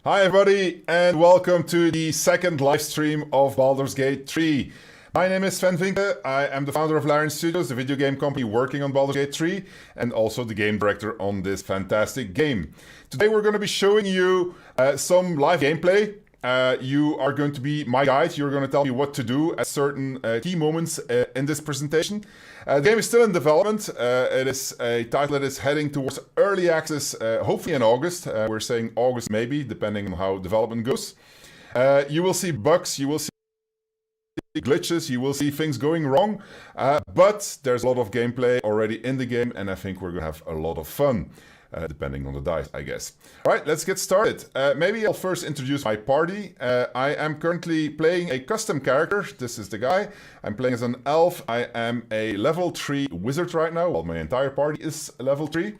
Hi everybody, and welcome to the second live stream of Baldur's Gate 3. My name is Sven Vinke. I am the founder of Larian Studios, the video game company working on Baldur's Gate 3, and also the game director on this fantastic game. Today we're going to be showing you some live gameplay. You are going to be my guide. You're going to tell me what to do at certain key moments in this presentation. The game is still in development. It is a title that is heading towards early access, hopefully in August. We're saying August maybe, depending on how development goes. You will see bugs, you will see glitches, you will see things going wrong, but there's a lot of gameplay already in the game, and I think we're going to have a lot of fun. Depending on the dice, I guess. All right, let's get started. Maybe I'll first introduce my party. I am currently playing a custom character. This is the guy. I'm playing as an elf. I am a level 3 wizard right now. Well, my entire party is level 3.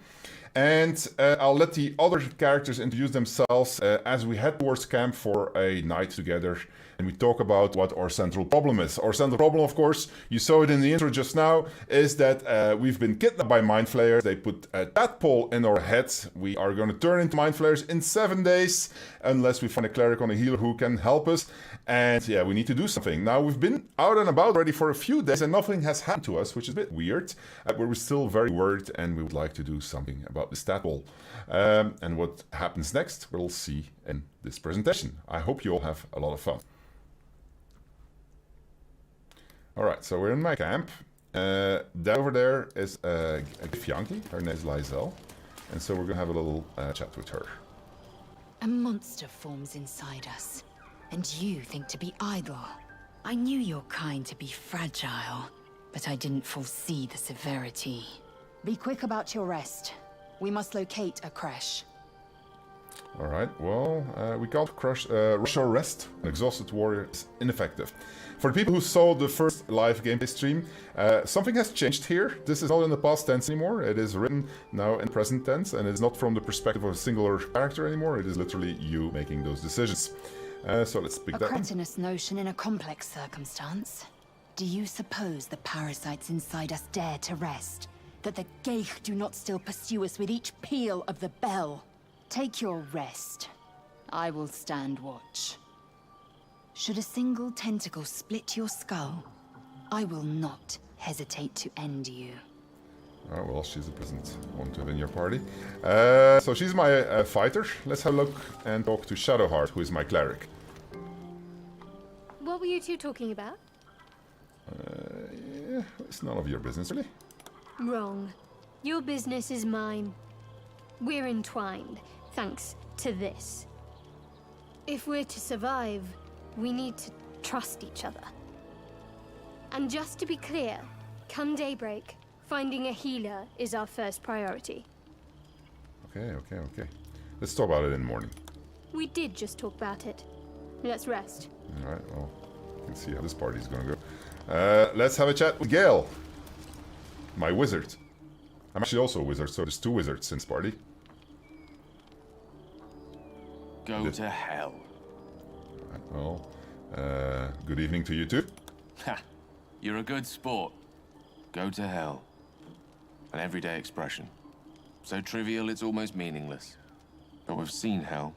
And I'll let the other characters introduce themselves as we head towards camp for a night together. And we talk about what our central problem is. Our central problem, of course, you saw it in the intro just now, is that we've been kidnapped by mind flayers. They put a tadpole in our heads. We are going to turn into mind flayers in 7 days, unless we find a cleric or a healer who can help us. And yeah, we need to do something. Now, we've been out and about already for a few days and nothing has happened to us, which is a bit weird. But we're still very worried and we would like to do something about this tadpole. And what happens next, we'll see in this presentation. I hope you all have a lot of fun. Alright, so we're in my camp. That over there is a Githyanki. Her name is Lysel. And so we're going to have a little chat with her. A monster forms inside us, and you think to be idle. I knew your kind to be fragile, but I didn't foresee the severity. Be quick about your rest. We must locate a crash. Alright, well, we can't rush our rest. An exhausted warrior is ineffective. For the people who saw the first live gameplay stream, something has changed here. This is not in the past tense anymore. It is written now in present tense, and it's not from the perspective of a singular character anymore. It is literally you making those decisions. So let's pick that A cretinous notion in a complex circumstance. Do you suppose the parasites inside us dare to rest? That the Geich do not still pursue us with each peal of the bell? Take your rest. I will stand watch. Should a single tentacle split your skull, I will not hesitate to end you. Oh, well, she doesn't want to have in your party. So she's my fighter. Let's have a look and talk to Shadowheart, who is my cleric. What were you two talking about? Yeah, it's none of your business, really. Wrong. Your business is mine. We're entwined, thanks to this. If we're to survive, we need to trust each other. And just to be clear, come daybreak, finding a healer is our first priority. Okay. Let's talk about it in the morning. We did just talk about it. Let's rest. Alright, well, you can see how this party's gonna go. Let's have a chat with Gale, my wizard. I'm actually also a wizard, so there's 2 wizards in this party. Go to hell. Well, good evening to you too. Ha! You're a good sport. Go to hell. An everyday expression. So trivial it's almost meaningless. But we've seen hell.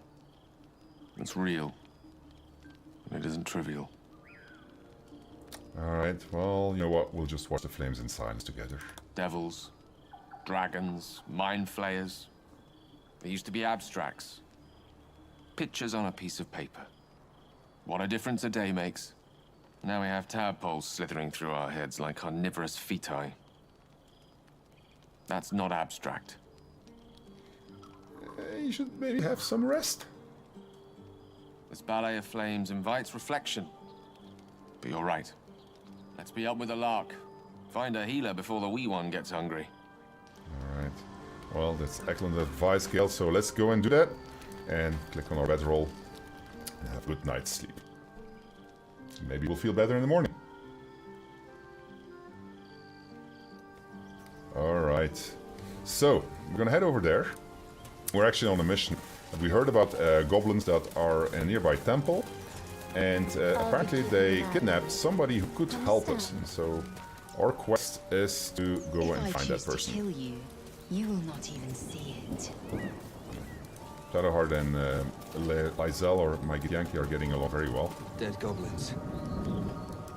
It's real. And it isn't trivial. Alright, well, you know what? We'll just watch the flames in silence together. Devils, dragons, mind flayers. They used to be abstracts. Pictures on a piece of paper. What a difference a day makes. Now we have tadpoles slithering through our heads like carnivorous feti. That's not abstract. You should maybe have some rest. This ballet of flames invites reflection. But you're right. Let's be up with the lark. Find a healer before the wee one gets hungry. Alright. Well, that's excellent advice, Gale, so let's go and do that. And click on our bedroll and have a good night's sleep. Maybe we'll feel better in the morning. Alright. So, we're gonna head over there. We're actually on a mission. We heard about goblins that are in a nearby temple. And apparently they kidnapped somebody who could help us. And so our quest is to go and find that person. If I choose to kill you, you will not even see it. Shadowheart and Lysel, or my Githyanki, are getting along very well. Dead goblins.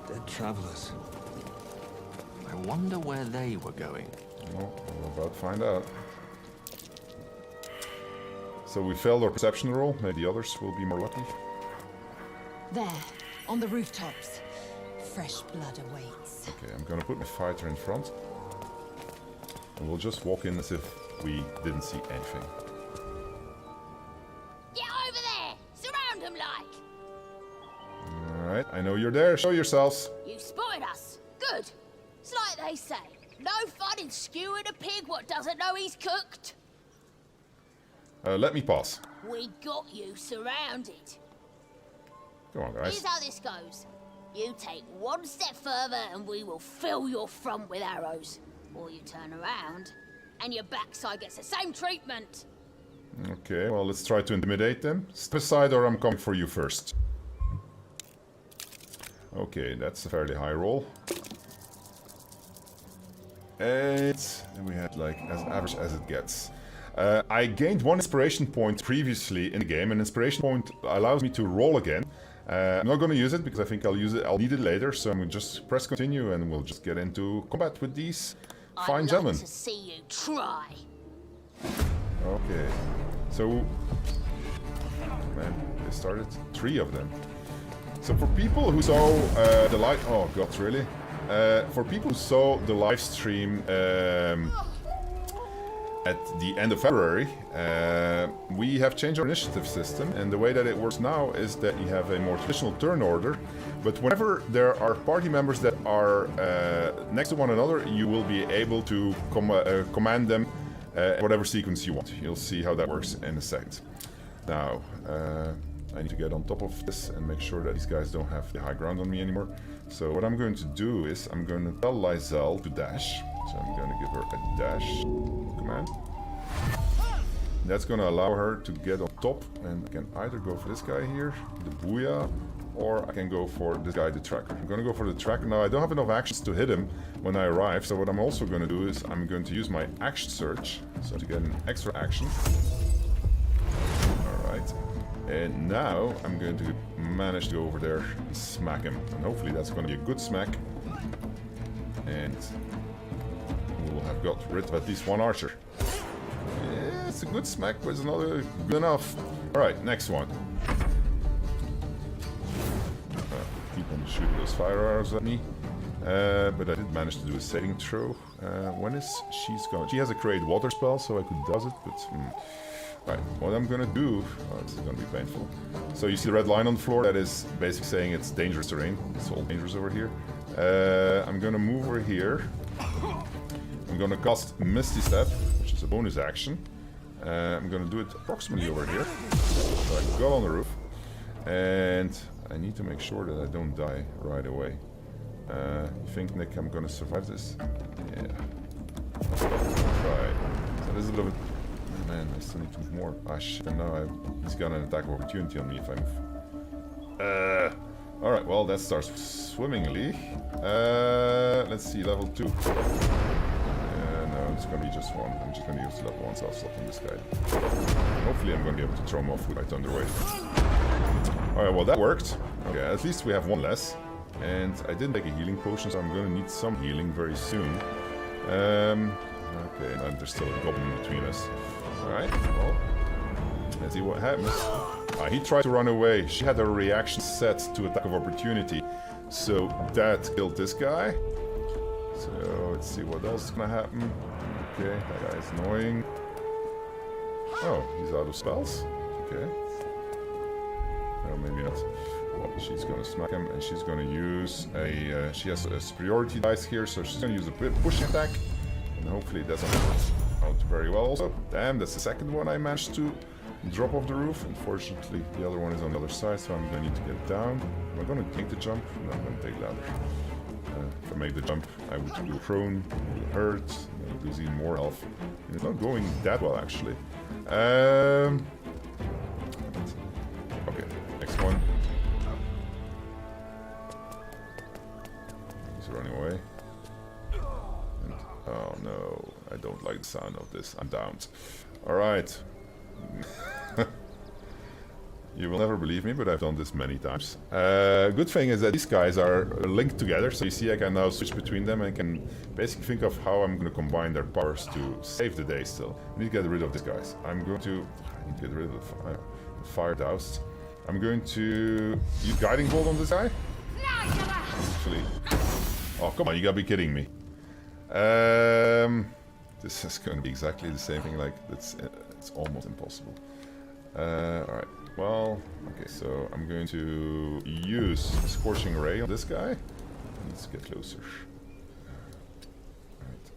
Dead travelers. I wonder where they were going. Well, we're about to find out. So we failed our perception roll. Maybe the others will be more lucky. There, on the rooftops. Fresh blood awaits. Okay, I'm gonna put my fighter in front. And we'll just walk in as if we didn't see anything. Get over there! Surround them like! Alright, I know you're there. Show yourselves. You spotted us. Good. It's like they say. No fun in skewing a pig what doesn't know he's cooked. Let me pass. We got you surrounded. Come on, guys. Here's how this goes. You take one step further and we will fill your front with arrows. Or you turn around and your backside gets the same treatment. Okay, well, let's try to intimidate them. Step aside or I'm coming for you first. Okay, that's a fairly high roll. And we had like as average as it gets. I gained 1 inspiration point previously in the game. An inspiration point allows me to roll again. I'm not going to use it because I think I'll need it later. So I'm going to just press continue and we'll just get into combat with these fine gentlemen. I'd like to see you try. Okay, so man, they started 3 of them. So for people who saw the live, oh god, really? For people who saw the live stream at the end of February, we have changed our initiative system, and the way that it works now is that you have a more traditional turn order, but whenever there are party members that are next to one another, you will be able to command them whatever sequence you want. You'll see how that works in a second. Now, I need to get on top of this and make sure that these guys don't have the high ground on me anymore. So what I'm going to do is I'm going to tell Lysel to dash. So I'm going to give her a dash command. That's going to allow her to get on top, and I can either go for this guy here, the Booyah, or I can go for this guy, the Tracker. I'm going to go for the Tracker. Now I don't have enough actions to hit him when I arrive, so what I'm also going to do is I'm going to use my action search, so to get an extra action. Alright. And now I'm going to manage to go over there and smack him. And hopefully that's going to be a good smack. And we'll have got rid of at least 1 archer. Yeah, it's a good smack, but it's not good enough. Alright, next one. Keep on shooting those fire arrows at me. But I did manage to do a saving throw. When is she's gone? She has a create water spell, so I could does it, but... Right, what I'm gonna do... Oh, this is gonna be painful. So you see the red line on the floor? That is basically saying it's dangerous terrain. It's all dangerous over here. I'm gonna move over here. I'm gonna cast Misty Step, which is a bonus action. I'm gonna do it approximately over here. So I got on the roof. And I need to make sure that I don't die right away. You think, Nick, I'm gonna survive this? Yeah. Right. So this is a little bit... Man, I still need to move more. Ah shit, and now he's got an attack of opportunity on me if I move. Alright, well that starts swimmingly. Let's see, level 2. No, it's gonna be just 1. I'm just gonna use level 1 self slot on this guy. Hopefully I'm gonna be able to throw him off with my Thunder Wave. Alright, well that worked. Okay, at least we have 1 less. And I didn't take a healing potion, so I'm gonna need some healing very soon. Okay, and there's still a goblin between us. Alright, well, let's see what happens. He tried to run away. She had a reaction set to attack of opportunity. So that killed this guy. So let's see what else is gonna happen. Okay, that guy is annoying. Oh, he's out of spells. Okay. No, maybe not. Well, she's gonna smack him and she's gonna use a... she has a superiority dice here, so she's gonna use a pushing attack. And hopefully it doesn't out very well also. Damn, that's the second one I managed to drop off the roof. Unfortunately, the other one is on the other side, so I'm gonna need to get down. Am I gonna take the jump? No, I'm gonna take ladder. If I make the jump, I would go prone, it will hurt, I would lose even more health. And it's not going that well, actually. Okay, next one. He's running away. And, oh no, I don't like the sound of this. I'm downed. Alright. You will never believe me, but I've done this many times. Good thing is that these guys are linked together, so you see I can now switch between them and can basically think of how I'm going to combine their powers to save the day still. I need to get rid of these guys. I need to get rid of the fire doused. I'm going to use Guiding Bolt on this guy. Actually. Oh, come on, you gotta be kidding me. This is going to be exactly the same thing, like, it's almost impossible. Alright. Well, okay, so I'm going to use Scorching Ray on this guy. Let's get closer. Right.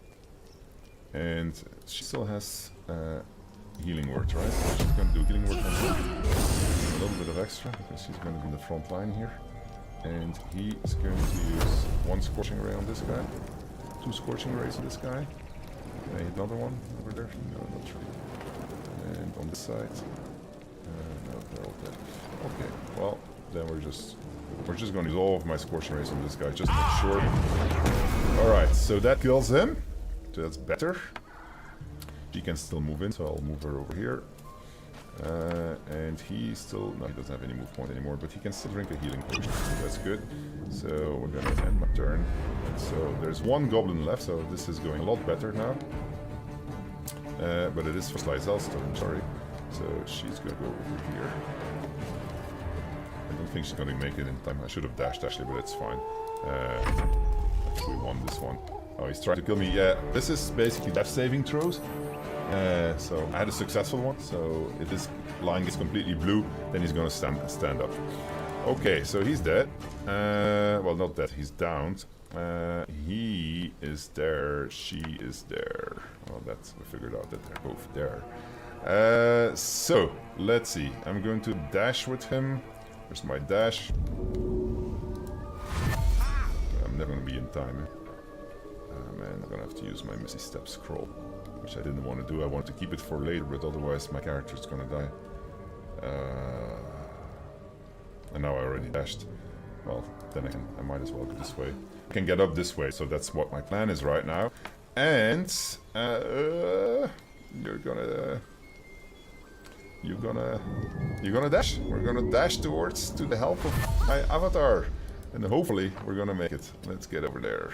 And she still has healing word, right? So she's going to do healing word on him. A little bit of extra, because she's going to be in the front line here. And he is going to use 1 Scorching Ray on this guy. 2 Scorching Rays on this guy. Can I hit another one over there? No, not really. And on this side? No, they're all dead. Okay, well, then we're just going to resolve my scorching rays on this guy, just to make sure. Alright, so that kills him. So that's better. She can still move in, so I'll move her over here. And he still... No, he doesn't have any move point anymore, but he can still drink a healing potion, so that's good. So we're gonna end my turn. So there's one goblin left, so this is going a lot better now. But it is for Slyzel's turn, sorry. So she's gonna go over here. I don't think she's gonna make it in time. I should have dashed actually, but it's fine. We won this one. Oh, he's trying to kill me. Yeah, this is basically death saving throws. So I had a successful one. So if this line gets completely blue, then he's gonna stand up. Okay, so he's dead. Well, not dead. He's downed. He is there. She is there. Well, that's we figured out that they're both there. So let's see. I'm going to dash with him. Where's my dash? I'm never gonna be in time. Man, I'm gonna have to use my Misty Step scroll, which I didn't want to do. I wanted to keep it for later, but otherwise my character's gonna die. And now I already dashed. Well, then I might as well go this way. I can get up this way, so that's what my plan is right now. And you're gonna dash. We're gonna dash to the help of my avatar, and hopefully we're gonna make it. Let's get over there.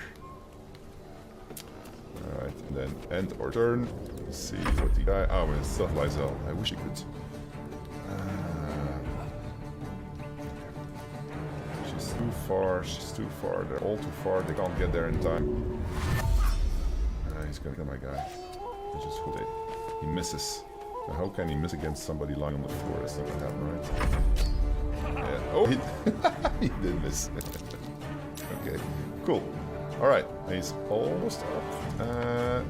All right, and then end our turn. Let's see what the guy. Oh, it's still Lyzel. I wish he could. She's too far. She's too far. They're all too far. They can't get there in time. He's gonna kill my guy. I just hope he misses. Now, how can he miss against somebody lying on the floor? That's not gonna happen, right? Yeah. Oh, he did miss. Okay, cool. All right, he's almost up.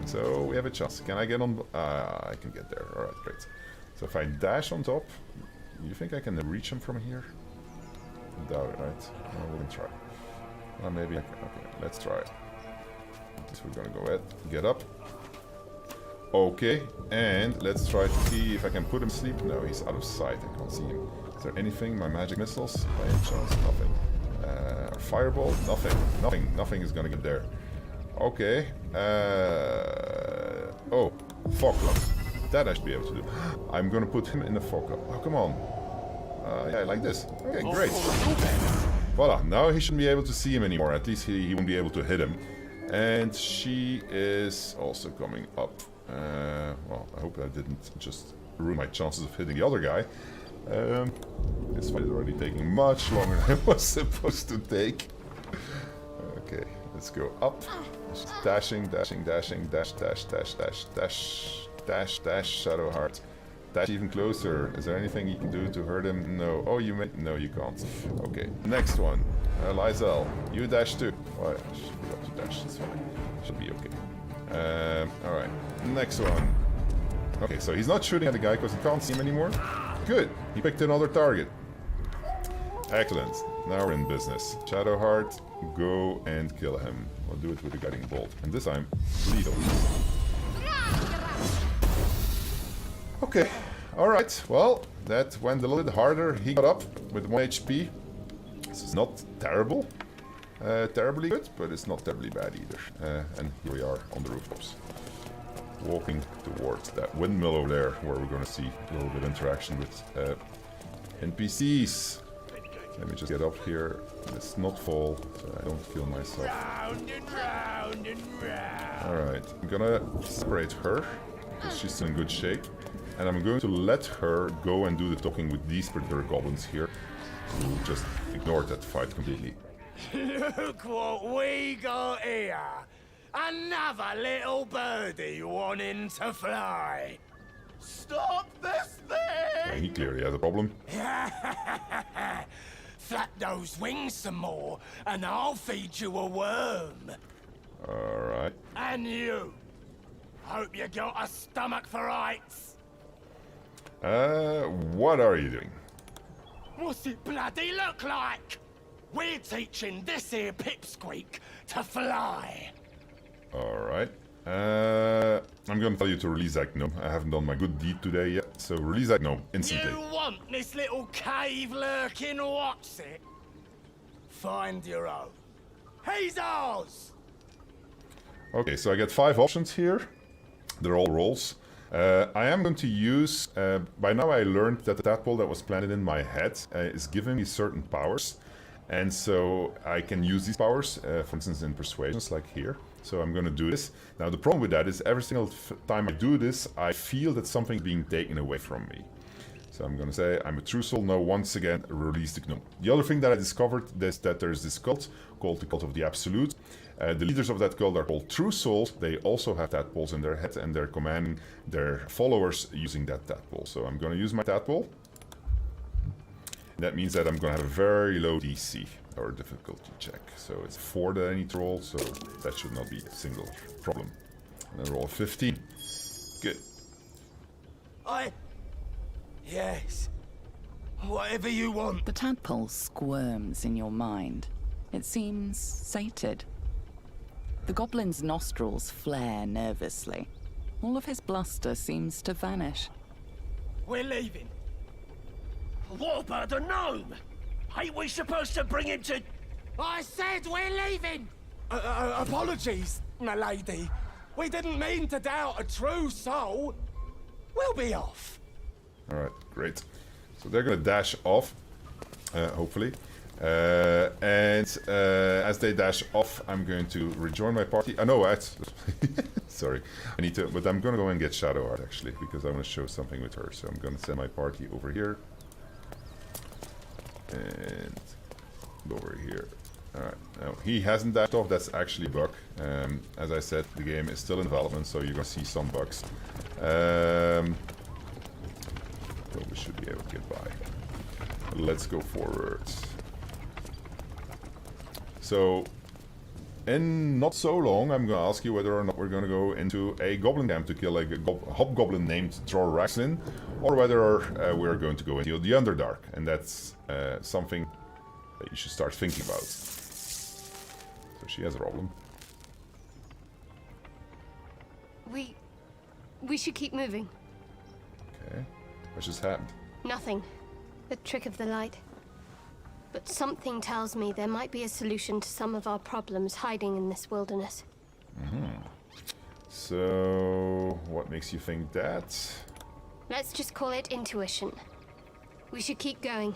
So we have a chance. Can I get on? I can get there. All right, great. So if I dash on top, you think I can reach him from here? Doubt it, right? Well, we're gonna try. Well, maybe I can. Okay, let's try it. So we're gonna go ahead, get up. Okay, and let's try to see if I can put him to sleep. No, he's out of sight. I can't see him. Is there anything? My magic missiles? By any chance? Nothing. Fireball? Nothing. Nothing is gonna get there. Okay. Oh, fog cloud. That I should be able to do. I'm gonna put him in the fog cloud. Oh, come on. Yeah, like this. Okay, great. Voila. Now he shouldn't be able to see him anymore. At least he won't be able to hit him. And she is also coming up. Well, I hope I didn't just ruin my chances of hitting the other guy. This fight is already taking much longer than I was supposed to take. Okay, let's go up. She's dashing, dash, Shadowheart. Dash even closer. Is there anything you can do to hurt him? No. Oh, you may. No, you can't. Okay, next one. Lyzel, you dash too. Well, I forgot to dash. It's fine. Should be okay. Alright, next one. Okay, so he's not shooting at the guy because he can't see him anymore. Good, he picked another target. Excellent, now we're in business. Shadowheart, go and kill him. We'll do it with the guiding bolt. And this time, lethal. Okay, alright, well, that went a little bit harder. He got up with 1 HP. This is not terrible. Terribly good, but it's not terribly bad either. And here we are on the rooftops. Walking towards that windmill over there, where we're going to see a little bit of interaction with NPCs. Let me just get up here. Let's not fall, so I don't kill myself. Round and round and round. Alright, I'm gonna separate her, because she's in good shape. And I'm going to let her go and do the talking with these particular goblins here, who just ignored that fight completely. Look what we got here. Another little birdie wanting to fly. Stop this And he clearly has a problem. Flap those wings some more, and I'll feed you a worm. Alright. And you. Hope you got a stomach for heights. What are you doing? What's it bloody look like? We're teaching this here pipsqueak to fly. Alright. I'm gonna tell you to release that gnome. I haven't done my good deed today yet, so release that gnome instantly. You want this little cave lurking what's it? Find your own. He's ours! Okay, so I get 5 options here. They're all rolls. I am going to use... by now I learned that the tadpole that was planted in my head is giving me certain powers. And so I can use these powers, for instance in persuasions, like here. So I'm going to do this. Now the problem with that is every single time I do this, I feel that something's being taken away from me. So I'm going to say, I'm a true soul, now once again, release the gnome. The other thing that I discovered is that there's this cult, called the Cult of the Absolute. The leaders of that cult are called true souls. They also have tadpoles in their head, and they're commanding their followers using that tadpole. So I'm going to use my tadpole. That means that I'm going to have a very low DC, or difficulty check. So it's 4 that I need to roll, so that should not be a single problem. And I roll 15. Good. Yes. Whatever you want. The tadpole squirms in your mind. It seems sated. The goblin's nostrils flare nervously. All of his bluster seems to vanish. We're leaving. What about the gnome? Ain't we supposed to bring him to... I said we're leaving! Apologies, my lady. We didn't mean to doubt a true soul. We'll be off. Alright, great. So they're gonna dash off, hopefully. As they dash off, I'm going to rejoin my party. No, sorry. I need to, but I'm gonna go and get Shadow Art actually, because I want to show something with her. So I'm gonna send my party over here. And over here. Alright, now he hasn't dashed off, that's actually a bug. As I said, the game is still in development, so you're gonna see some bugs. But we should be able to get by. Let's go forward. So, in not so long, I'm gonna ask you whether or not we're gonna go into a goblin camp to kill a hobgoblin named Droraxlin, or whether we're going to go into the Underdark, and that's something that you should start thinking about. So she has a problem. We should keep moving. Okay. What just happened? Nothing. The trick of the light. But something tells me there might be a solution to some of our problems hiding in this wilderness. So, what makes you think that? Let's just call it intuition. We should keep going.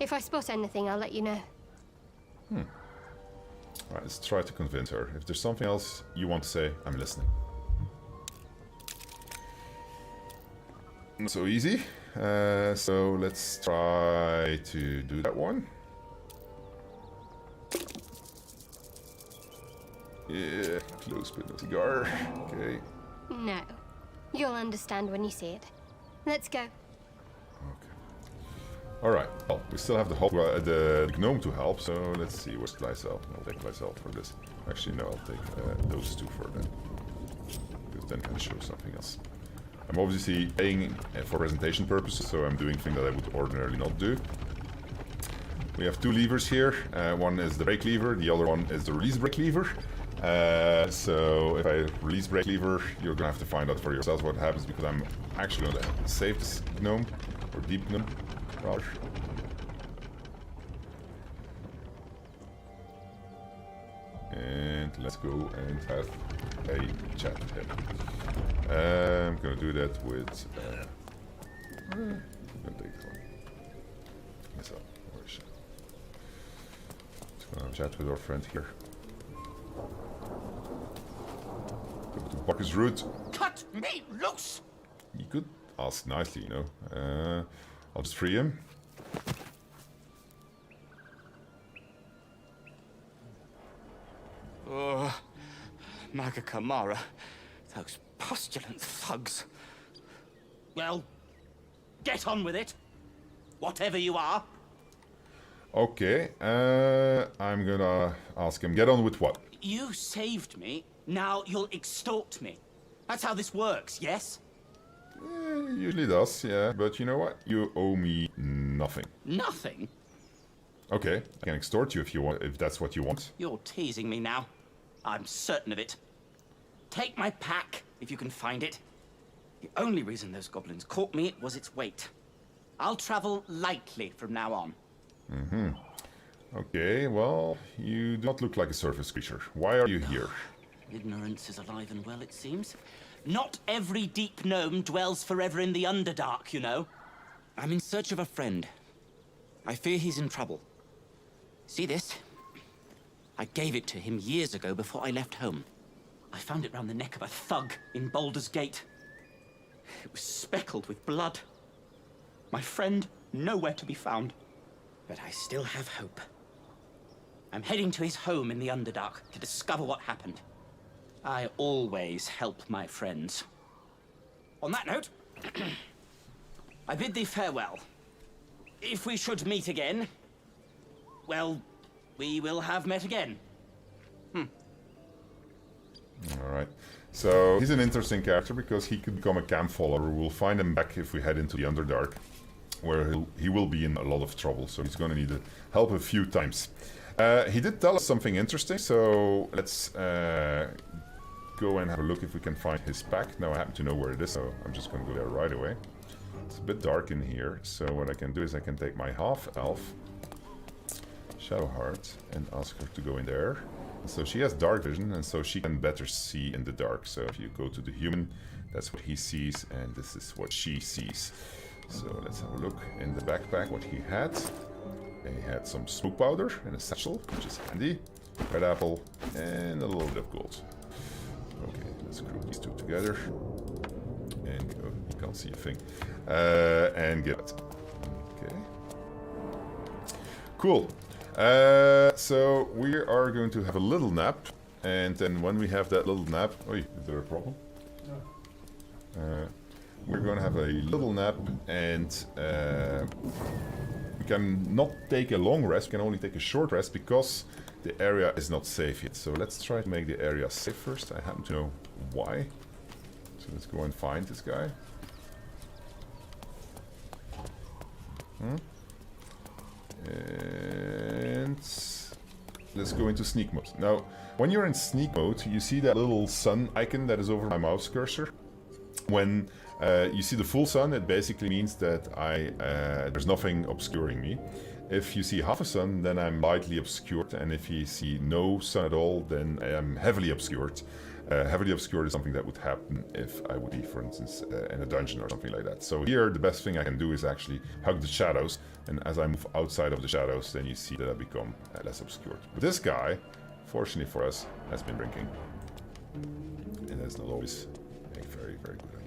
If I spot anything, I'll let you know. Alright, let's try to convince her. If there's something else you want to say, I'm listening. Not so easy. So let's try to do that one. Yeah, close but no cigar. Okay. No. You'll understand when you see it. Let's go. Okay. Alright, well, we still have the gnome to help, so let's see, what should I sell? I'll take myself for this. Actually, no, I'll take those two for them. Because then I can show something else. I'm obviously paying for presentation purposes, so I'm doing things that I would ordinarily not do. We have 2 levers here. One is the brake lever, the other one is the release brake lever. So if I release brake lever, you're gonna have to find out for yourselves what happens, because I'm actually gonna save this gnome, or deep gnome, rather. And let's go and have a chat with him. I'm gonna do that with. I'm gonna take this one myself. Where is she? Let's go and chat with our friend here. Go to Bucker's route. Cut me loose! You could ask nicely, you know. I'll just free him. Oh, Maga Kamara. Those postulant thugs. Well, get on with it. Whatever you are. Okay, I'm gonna ask him, get on with what? You saved me. Now you'll extort me. That's how this works, yes? Usually does, yeah, but you know what? You owe me nothing. Nothing? Okay, I can extort you if you want, if that's what you want. You're teasing me now. I'm certain of it. Take my pack, if you can find it. The only reason those goblins caught me was its weight. I'll travel lightly from now on. Okay, well, you do not look like a surface creature. Why are you here? Ignorance is alive and well, it seems. Not every deep gnome dwells forever in the Underdark, you know. I'm in search of a friend. I fear he's in trouble. See this? I gave it to him years ago before I left home. I found it round the neck of a thug in Baldur's Gate. It was speckled with blood. My friend, nowhere to be found. But I still have hope. I'm heading to his home in the Underdark to discover what happened. I always help my friends. On that note, I bid thee farewell. If we should meet again, well, we will have met again. Alright. So, he's an interesting character because he could become a camp follower. We'll find him back if we head into the Underdark, where he will be in a lot of trouble, so he's going to need help a few times. He did tell us something interesting, so let's go and have a look if we can find his pack. Now I happen to know where it is, so I'm just going to go there right away. It's a bit dark in here, so what I can do is I can take my half-elf, Shadowheart, and ask her to go in there. So she has dark vision, and so she can better see in the dark. So if you go to the human, that's what he sees, and this is what she sees. So let's have a look in the backpack what he had. He had some smoke powder and a satchel, which is handy. Red apple and a little bit of gold. Okay, let's group these two together. And go. You can't see a thing. And get it. Okay. Cool. So we are going to have a little nap. And then when we have that little nap... Oh, is there a problem? No. We're going to have a little nap, and we can not take a long rest, we can only take a short rest because the area is not safe yet. So let's try to make the area safe first. I happen to know why. So let's go and find this guy. And let's go into sneak mode. Now, when you're in sneak mode, you see that little sun icon that is over my mouse cursor. When you see the full sun, it basically means that there's nothing obscuring me. If you see half a sun, then I'm lightly obscured, and if you see no sun at all, then I am heavily obscured. Heavily obscured is something that would happen if I would be, for instance, in a dungeon or something like that. So here, the best thing I can do is actually hug the shadows, and as I move outside of the shadows, then you see that I become less obscured. But this guy, fortunately for us, has been drinking, and that's not always a very, very good idea.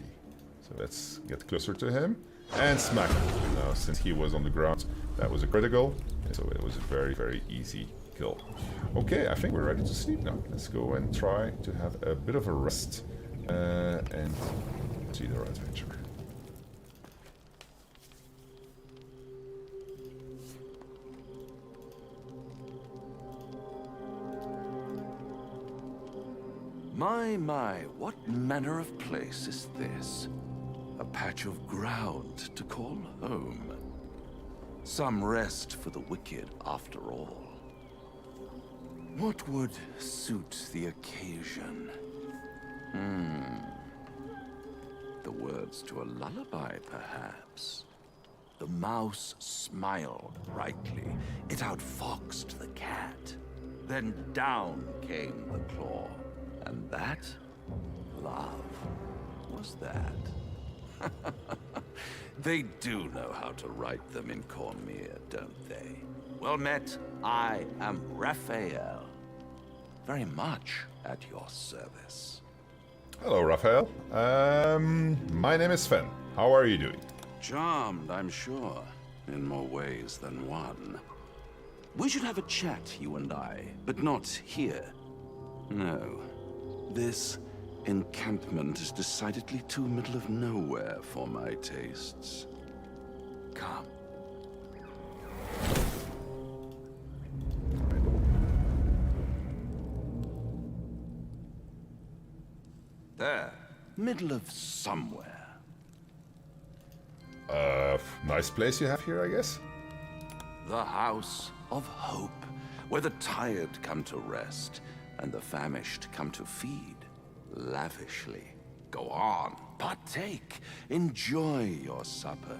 So let's get closer to him and smack him. Now, since he was on the ground, that was a critical, so it was a very, very easy kill. Okay, I think we're ready to sleep now. Let's go and try to have a bit of a rest and see our adventure. My, what manner of place is this? A patch of ground to call home. Some rest for the wicked, after all. What would suit the occasion? The words to a lullaby, perhaps. The mouse smiled brightly. It outfoxed the cat. Then down came the claw. And that, love, was that. They do know how to write them in Cornmere, don't they? Well met, I am Raphael. Very much at your service. Hello, Raphael. My name is Sven. How are you doing? Charmed, I'm sure, in more ways than one. We should have a chat, you and I, but not here. No. This encampment is decidedly too middle of nowhere for my tastes. Come. There. Middle of somewhere. Nice place you have here, I guess? The House of Hope, where the tired come to rest and the famished come to feed. lavishly. Go on, partake, enjoy your supper.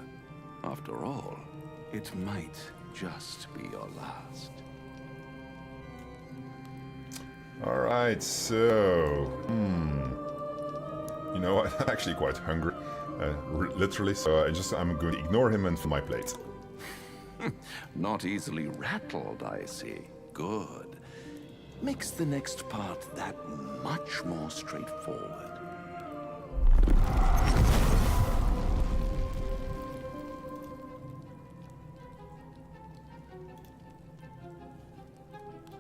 After all, it might just be your last. Alright, so... You know what, I'm actually quite hungry. Literally, so I'm going to ignore him and fill my plate. Not easily rattled, I see. Good. Makes the next part that much more straightforward.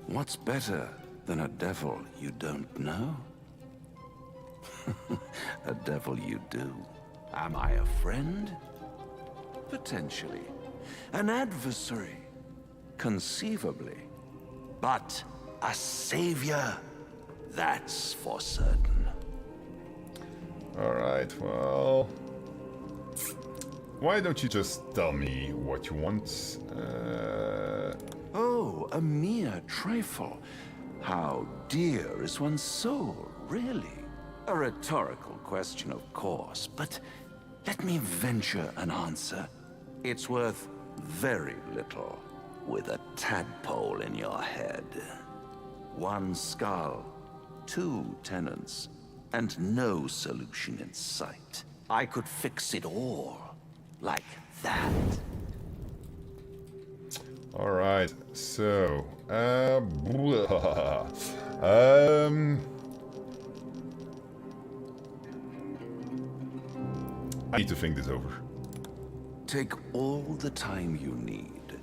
What's better than a devil you don't know? A devil you do. Am I a friend? Potentially. An adversary? Conceivably. But a savior? That's for certain. Alright, well... Why don't you just tell me what you want? Oh, a mere trifle. How dear is one's soul, really? A rhetorical question, of course, but let me venture an answer. It's worth very little, with a tadpole in your head. One skull, 2 tenants, and no solution in sight. I could fix it all, like that. Alright, so... I need to think this over. Take all the time you need,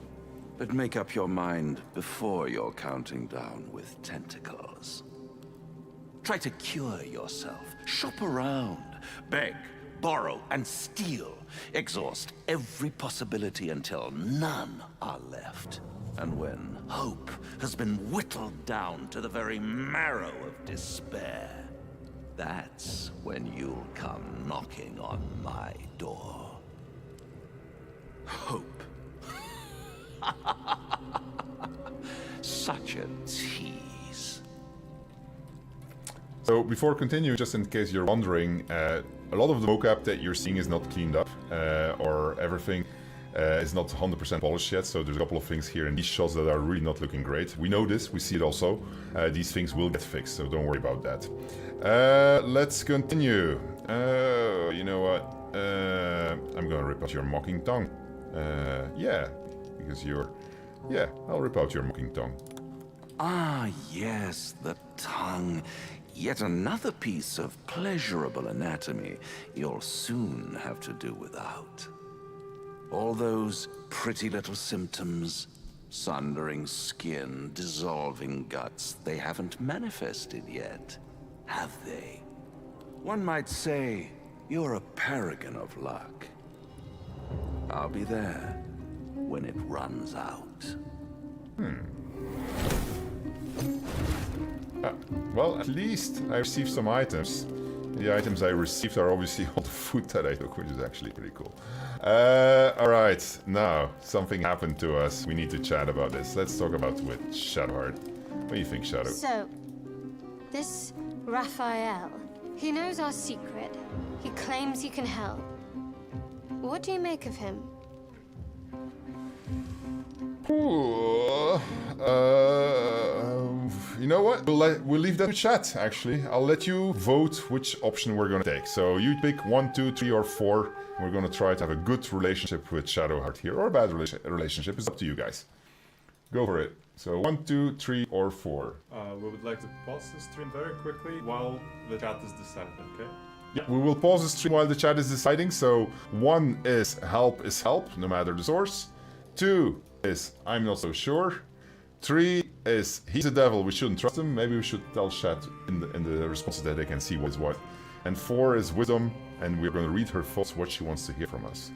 but make up your mind before you're counting down with tentacles. Try to cure yourself, shop around, beg, borrow, and steal. Exhaust every possibility until none are left. And when hope has been whittled down to the very marrow of despair, that's when you'll come knocking on my door. Hope. Such a tease. So before continuing, just in case you're wondering, a lot of the mocap that you're seeing is not cleaned up, or everything is not 100% polished yet, so there's a couple of things here in these shots that are really not looking great. We know this, we see it also. These things will get fixed, so don't worry about that. Let's continue. You know what? I'm gonna rip out your mocking tongue. Yeah, because you're... Yeah, I'll rip out your mocking tongue. Ah, yes, the tongue. Yet another piece of pleasurable anatomy you'll soon have to do without. All those pretty little symptoms, sundering skin, dissolving guts, they haven't manifested yet, have they? One might say you're a paragon of luck. I'll be there when it runs out. Well, at least I received some items. The items I received are obviously all the food that I took, which is actually pretty cool. Alright, now, something happened to us. We need to chat about this. Let's talk about with Shadowheart. What do you think, Shadow? So, this Raphael, he knows our secret. He claims he can help. What do you make of him? Ooh, you know what? We'll leave that to chat, actually. I'll let you vote which option we're gonna take. So you pick 1, 2, 3, or 4. We're gonna try to have a good relationship with Shadowheart here, or a bad relationship. It's up to you guys. Go for it. So 1, 2, 3, or 4. We would like to pause the stream very quickly while the chat is decided, okay? Yeah, we will pause the stream while the chat is deciding. So 1 is help, no matter the source. 2 is I'm not so sure. 3 is he's a devil, we shouldn't trust him. Maybe we should tell chat in the responses that they can see what is what. And 4 is wisdom, and we're going to read her thoughts, what she wants to hear from us.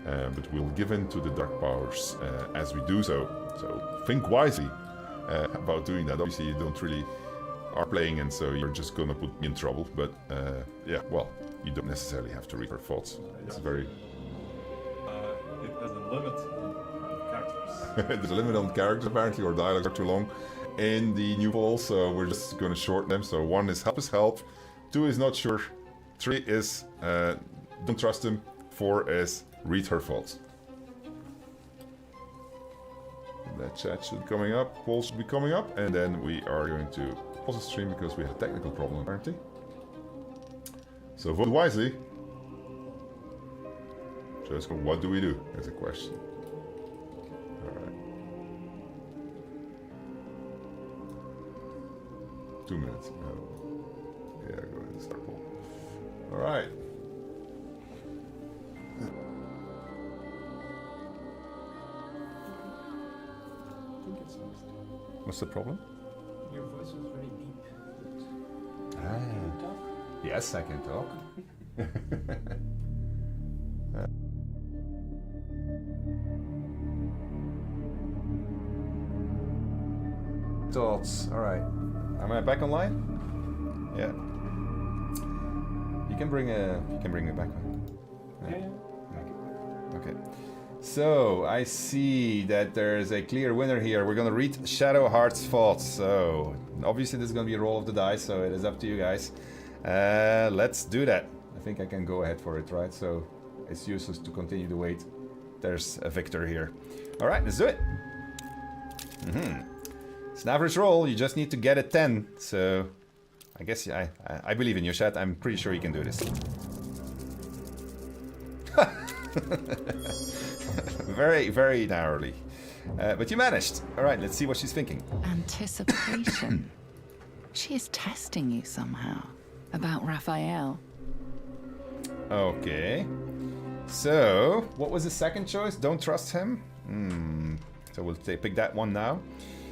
But we'll give in to the dark powers as we do so. So think wisely about doing that. Obviously you don't really are playing, and so you're just gonna put me in trouble. But yeah, well, you don't necessarily have to read her thoughts. It's very... It has a limit on characters. There's a limit on characters apparently, or dialogues are too long in the new polls, so we're just gonna shorten them. So 1 is help, 2 is not sure. 3 is don't trust him. 4 is read her thoughts. That chat should be coming up, polls should be coming up, and then we are going to pause the stream because we have a technical problem apparently. So vote wisely. Just what do we do? That's a question. Alright. 2 minutes. Oh. Yeah, go ahead and start poll. Alright. What's the problem? Your voice was very deep. Ah. Can you talk? Yes, I can talk. Thoughts. All right. Am I back online? Yeah. You can bring me back. Yeah. Okay. So I see that there's a clear winner here. We're gonna read Shadowheart's thoughts. So obviously this is gonna be a roll of the dice. So it is up to you guys. Let's do that. I think I can go ahead for it, right? So it's useless to continue to wait. There's a victor here. All right, let's do it. It's an average roll. You just need to get a 10. So I guess I believe in you, chat. I'm pretty sure you can do this. Very, very narrowly. But you managed. All right, let's see what she's thinking. Anticipation. She is testing you somehow. About Raphael. Okay. So, what was the second choice? Don't trust him? So we'll pick that one now.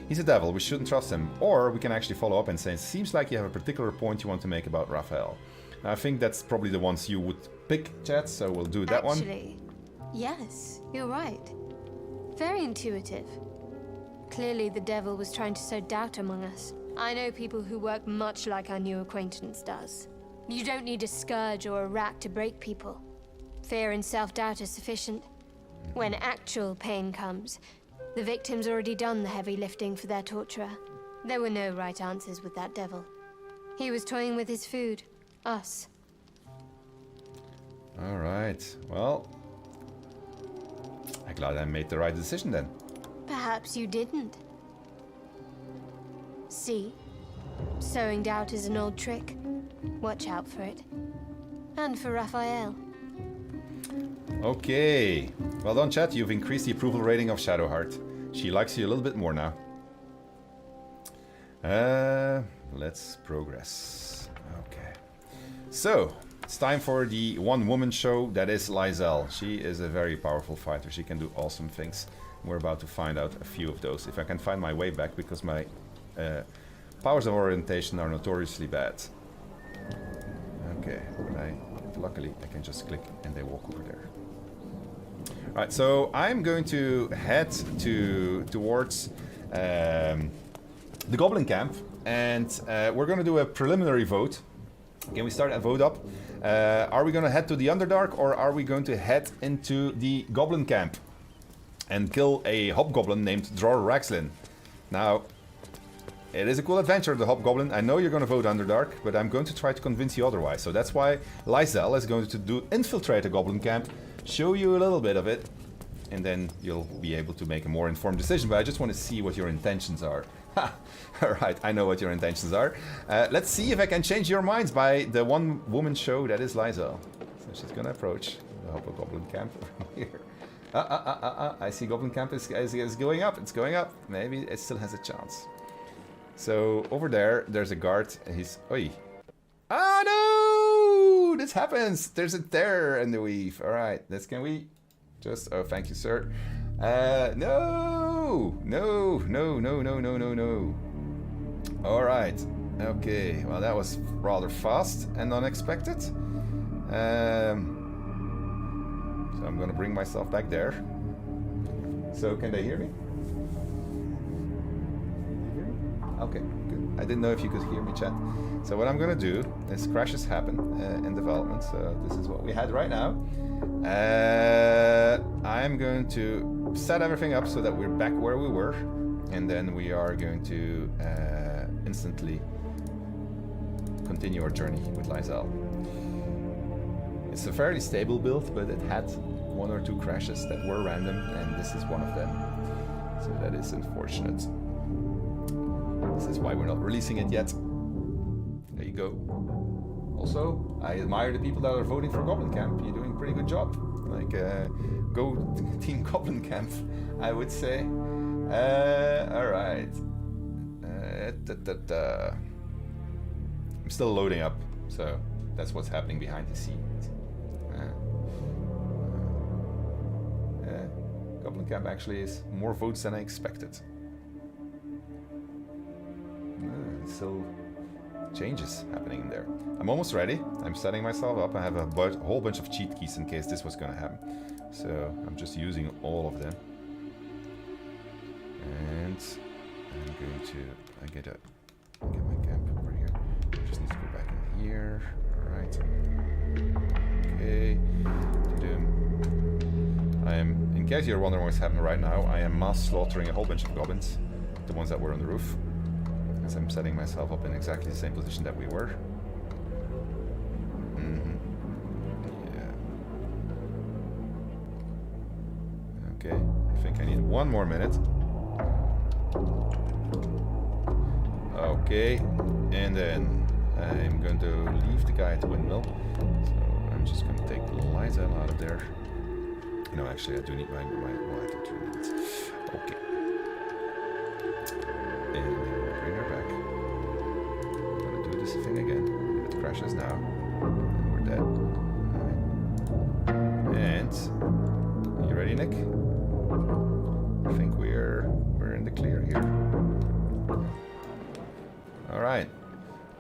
He's a devil, we shouldn't trust him. Or we can actually follow up and say, it seems like you have a particular point you want to make about Raphael. I think that's probably the ones you would pick, chat, so we'll do that one. Actually, yes, you're right. Very intuitive. Clearly the devil was trying to sow doubt among us. I know people who work much like our new acquaintance does. You don't need a scourge or a rack to break people. Fear and self-doubt are sufficient. When actual pain comes, the victim's already done the heavy lifting for their torturer. There were no right answers with that devil. He was toying with his food. Us. Alright, well... I'm glad I made the right decision then. Perhaps you didn't. See? Sowing doubt is an old trick. Watch out for it. And for Raphael. Okay. Well done, chat. You've increased the approval rating of Shadowheart. She likes you a little bit more now. Let's progress. Okay. So, it's time for the one-woman show that is Lysel. She is a very powerful fighter. She can do awesome things. We're about to find out a few of those. If I can find my way back, because my powers of orientation are notoriously bad. Okay, but luckily I can just click and they walk over there. Alright, so I'm going to head towards the Goblin Camp, and we're going to do a preliminary vote. Can we start a vote up? Are we going to head to the Underdark, or are we going to head into the Goblin Camp and kill a hobgoblin named Dror Raxlin? Now, it is a cool adventure, the hobgoblin. I know you're going to vote Underdark, but I'm going to try to convince you otherwise. So that's why Lysel is going to infiltrate a goblin camp, show you a little bit of it, and then you'll be able to make a more informed decision. But I just want to see what your intentions are. Alright, I know what your intentions are. Let's see if I can change your minds by the one-woman show that is Lysel. So she's going to approach the hobgoblin camp here. I see Goblin Camp is going up. It's going up. Maybe it still has a chance. So over there, there's a guard. He's... Oi. Ah, no! This happens. There's a terror in the weave. All right. Can we just... Oh, thank you, sir. No! No, no, no, no, no, no, no. All right. Okay. Well, that was rather fast and unexpected. So I'm going to bring myself back there. So can they hear me? Okay, good. I didn't know if you could hear me, chat. So what I'm gonna do is crashes happen in development. So this is what we had right now. I'm going to set everything up so that we're back where we were, and then we are going to instantly continue our journey with Lysel. It's a fairly stable build, but it had 1 or 2 crashes that were random, and this is one of them. So that is unfortunate. This is why we're not releasing it yet. There you go. Also, I admire the people that are voting for Goblin Camp. You're doing a pretty good job. Like, go Team Goblin Camp, I would say. Alright. I'm still loading up, so that's what's happening behind the scenes. Goblin Camp actually is more votes than I expected. Still changes happening in there. I'm almost ready. I'm setting myself up. I have a whole bunch of cheat keys in case this was going to happen. So I'm just using all of them. And I'm going to get my camp over here. Just need to go back in here. Alright. Okay. I am, in case you're wondering what's happening right now, I am mass slaughtering a whole bunch of goblins. The ones that were on the roof. As I'm setting myself up in exactly the same position that we were. Yeah. Okay, I think I need 1 more minute. Okay, and then I'm going to leave the guy at the windmill. So I'm just going to take Lysel out of there. No, actually I do need my well, I don't really need it. Okay. And then we'll bring her back. I'm gonna do this thing again. If it crashes now, then we're dead. Right. And you ready, Nick? I think we're in the clear here. Alright.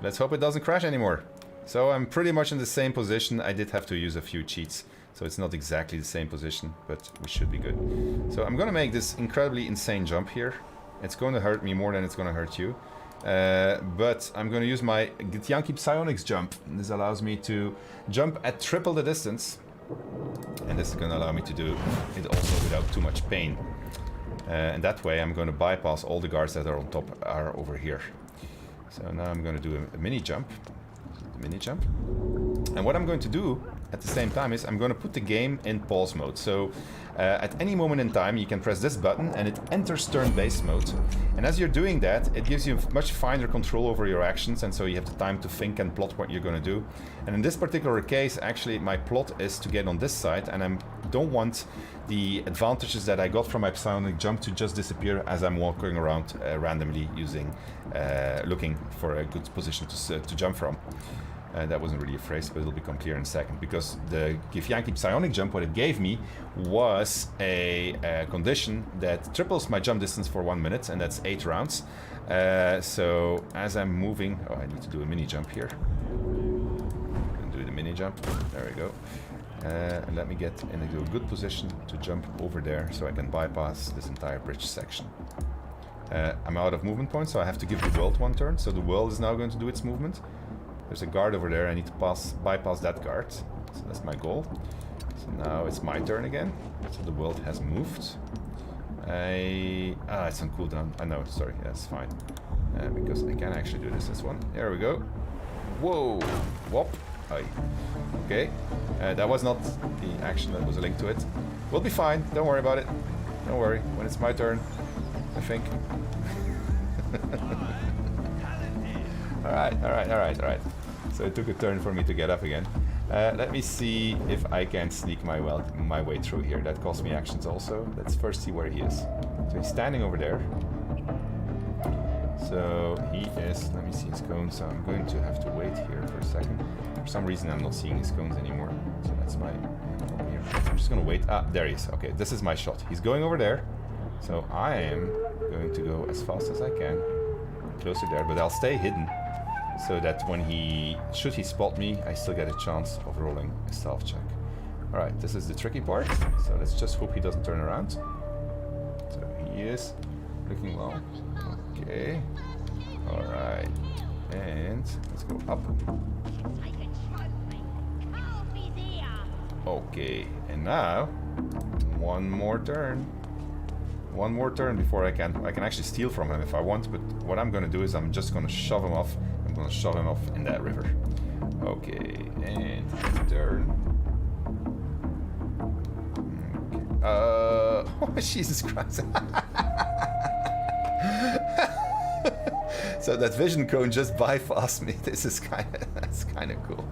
Let's hope it doesn't crash anymore. So I'm pretty much in the same position. I did have to use a few cheats. So it's not exactly the same position, but we should be good. So I'm gonna make this incredibly insane jump here. It's going to hurt me more than it's going to hurt you. But I'm going to use my Githyanki Psionics jump. This allows me to jump at triple the distance. And this is going to allow me to do it also without too much pain. And that way I'm going to bypass all the guards that are on top are over here. So now I'm going to do a mini jump. And what I'm going to do at the same time is I'm going to put the game in pause mode. So at any moment in time you can press this button and it enters turn-based mode. And as you're doing that, it gives you much finer control over your actions, and so you have the time to think and plot what you're going to do. And in this particular case, actually my plot is to get on this side, and I don't want the advantages that I got from my psionic jump to just disappear as I'm walking around randomly looking for a good position to jump from. That wasn't really a phrase, but it'll become clear in a second. Because the Githyanki Psionic jump, what it gave me was a condition that triples my jump distance for 1 minute, and that's 8 rounds. So as I'm moving, I need to do a mini jump here. And do the mini jump. There we go. And let me get in a good position to jump over there, so I can bypass this entire bridge section. I'm out of movement points, so I have to give the world 1 turn. So the world is now going to do its movement. There's a guard over there. I need to bypass that guard. So that's my goal. So now it's my turn again. So the world has moved. It's on cooldown. I know, sorry, that's fine. Because I can actually do this one. There we go. Whoa! Whoop! Okay. That was not the action that was linked to it. We'll be fine. Don't worry about it. Don't worry. When it's my turn, I think. Alright. So it took a turn for me to get up again. Let me see if I can sneak my way through here. That cost me actions also. Let's first see where he is. So he's standing over there. So he is, let me see his cones. So I'm going to have to wait here for a second. For some reason I'm not seeing his cones anymore. So that's my here. I'm just gonna wait. There he is. Okay, this is my shot. He's going over there. So I am going to go as fast as I can. Closer there, but I'll stay hidden. So that when should he spot me, I still get a chance of rolling a stealth check. Alright, this is the tricky part. So let's just hope he doesn't turn around. So he is looking well. Okay. Alright. And let's go up. Okay, and now one more turn. One more turn before I can actually steal from him if I want, but what I'm gonna do is I'm just gonna shove him off and gonna shove him off in that river. Okay, and turn. Okay. Oh, Jesus Christ. So that vision cone just bypassed me. This is that's kind of cool.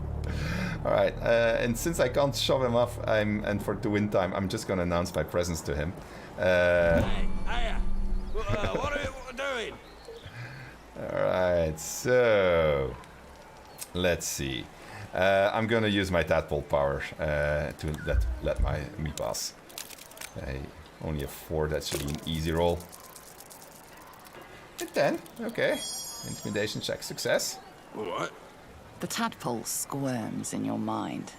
All right, and since I can't shove him off, and to win time, I'm just gonna announce my presence to him. Hey, what are you doing? All right, so let's see. I'm gonna use my tadpole power to let me pass. I only have 4. That should be an easy roll. A 10. Okay. Intimidation check success. What? The tadpole squirms in your mind.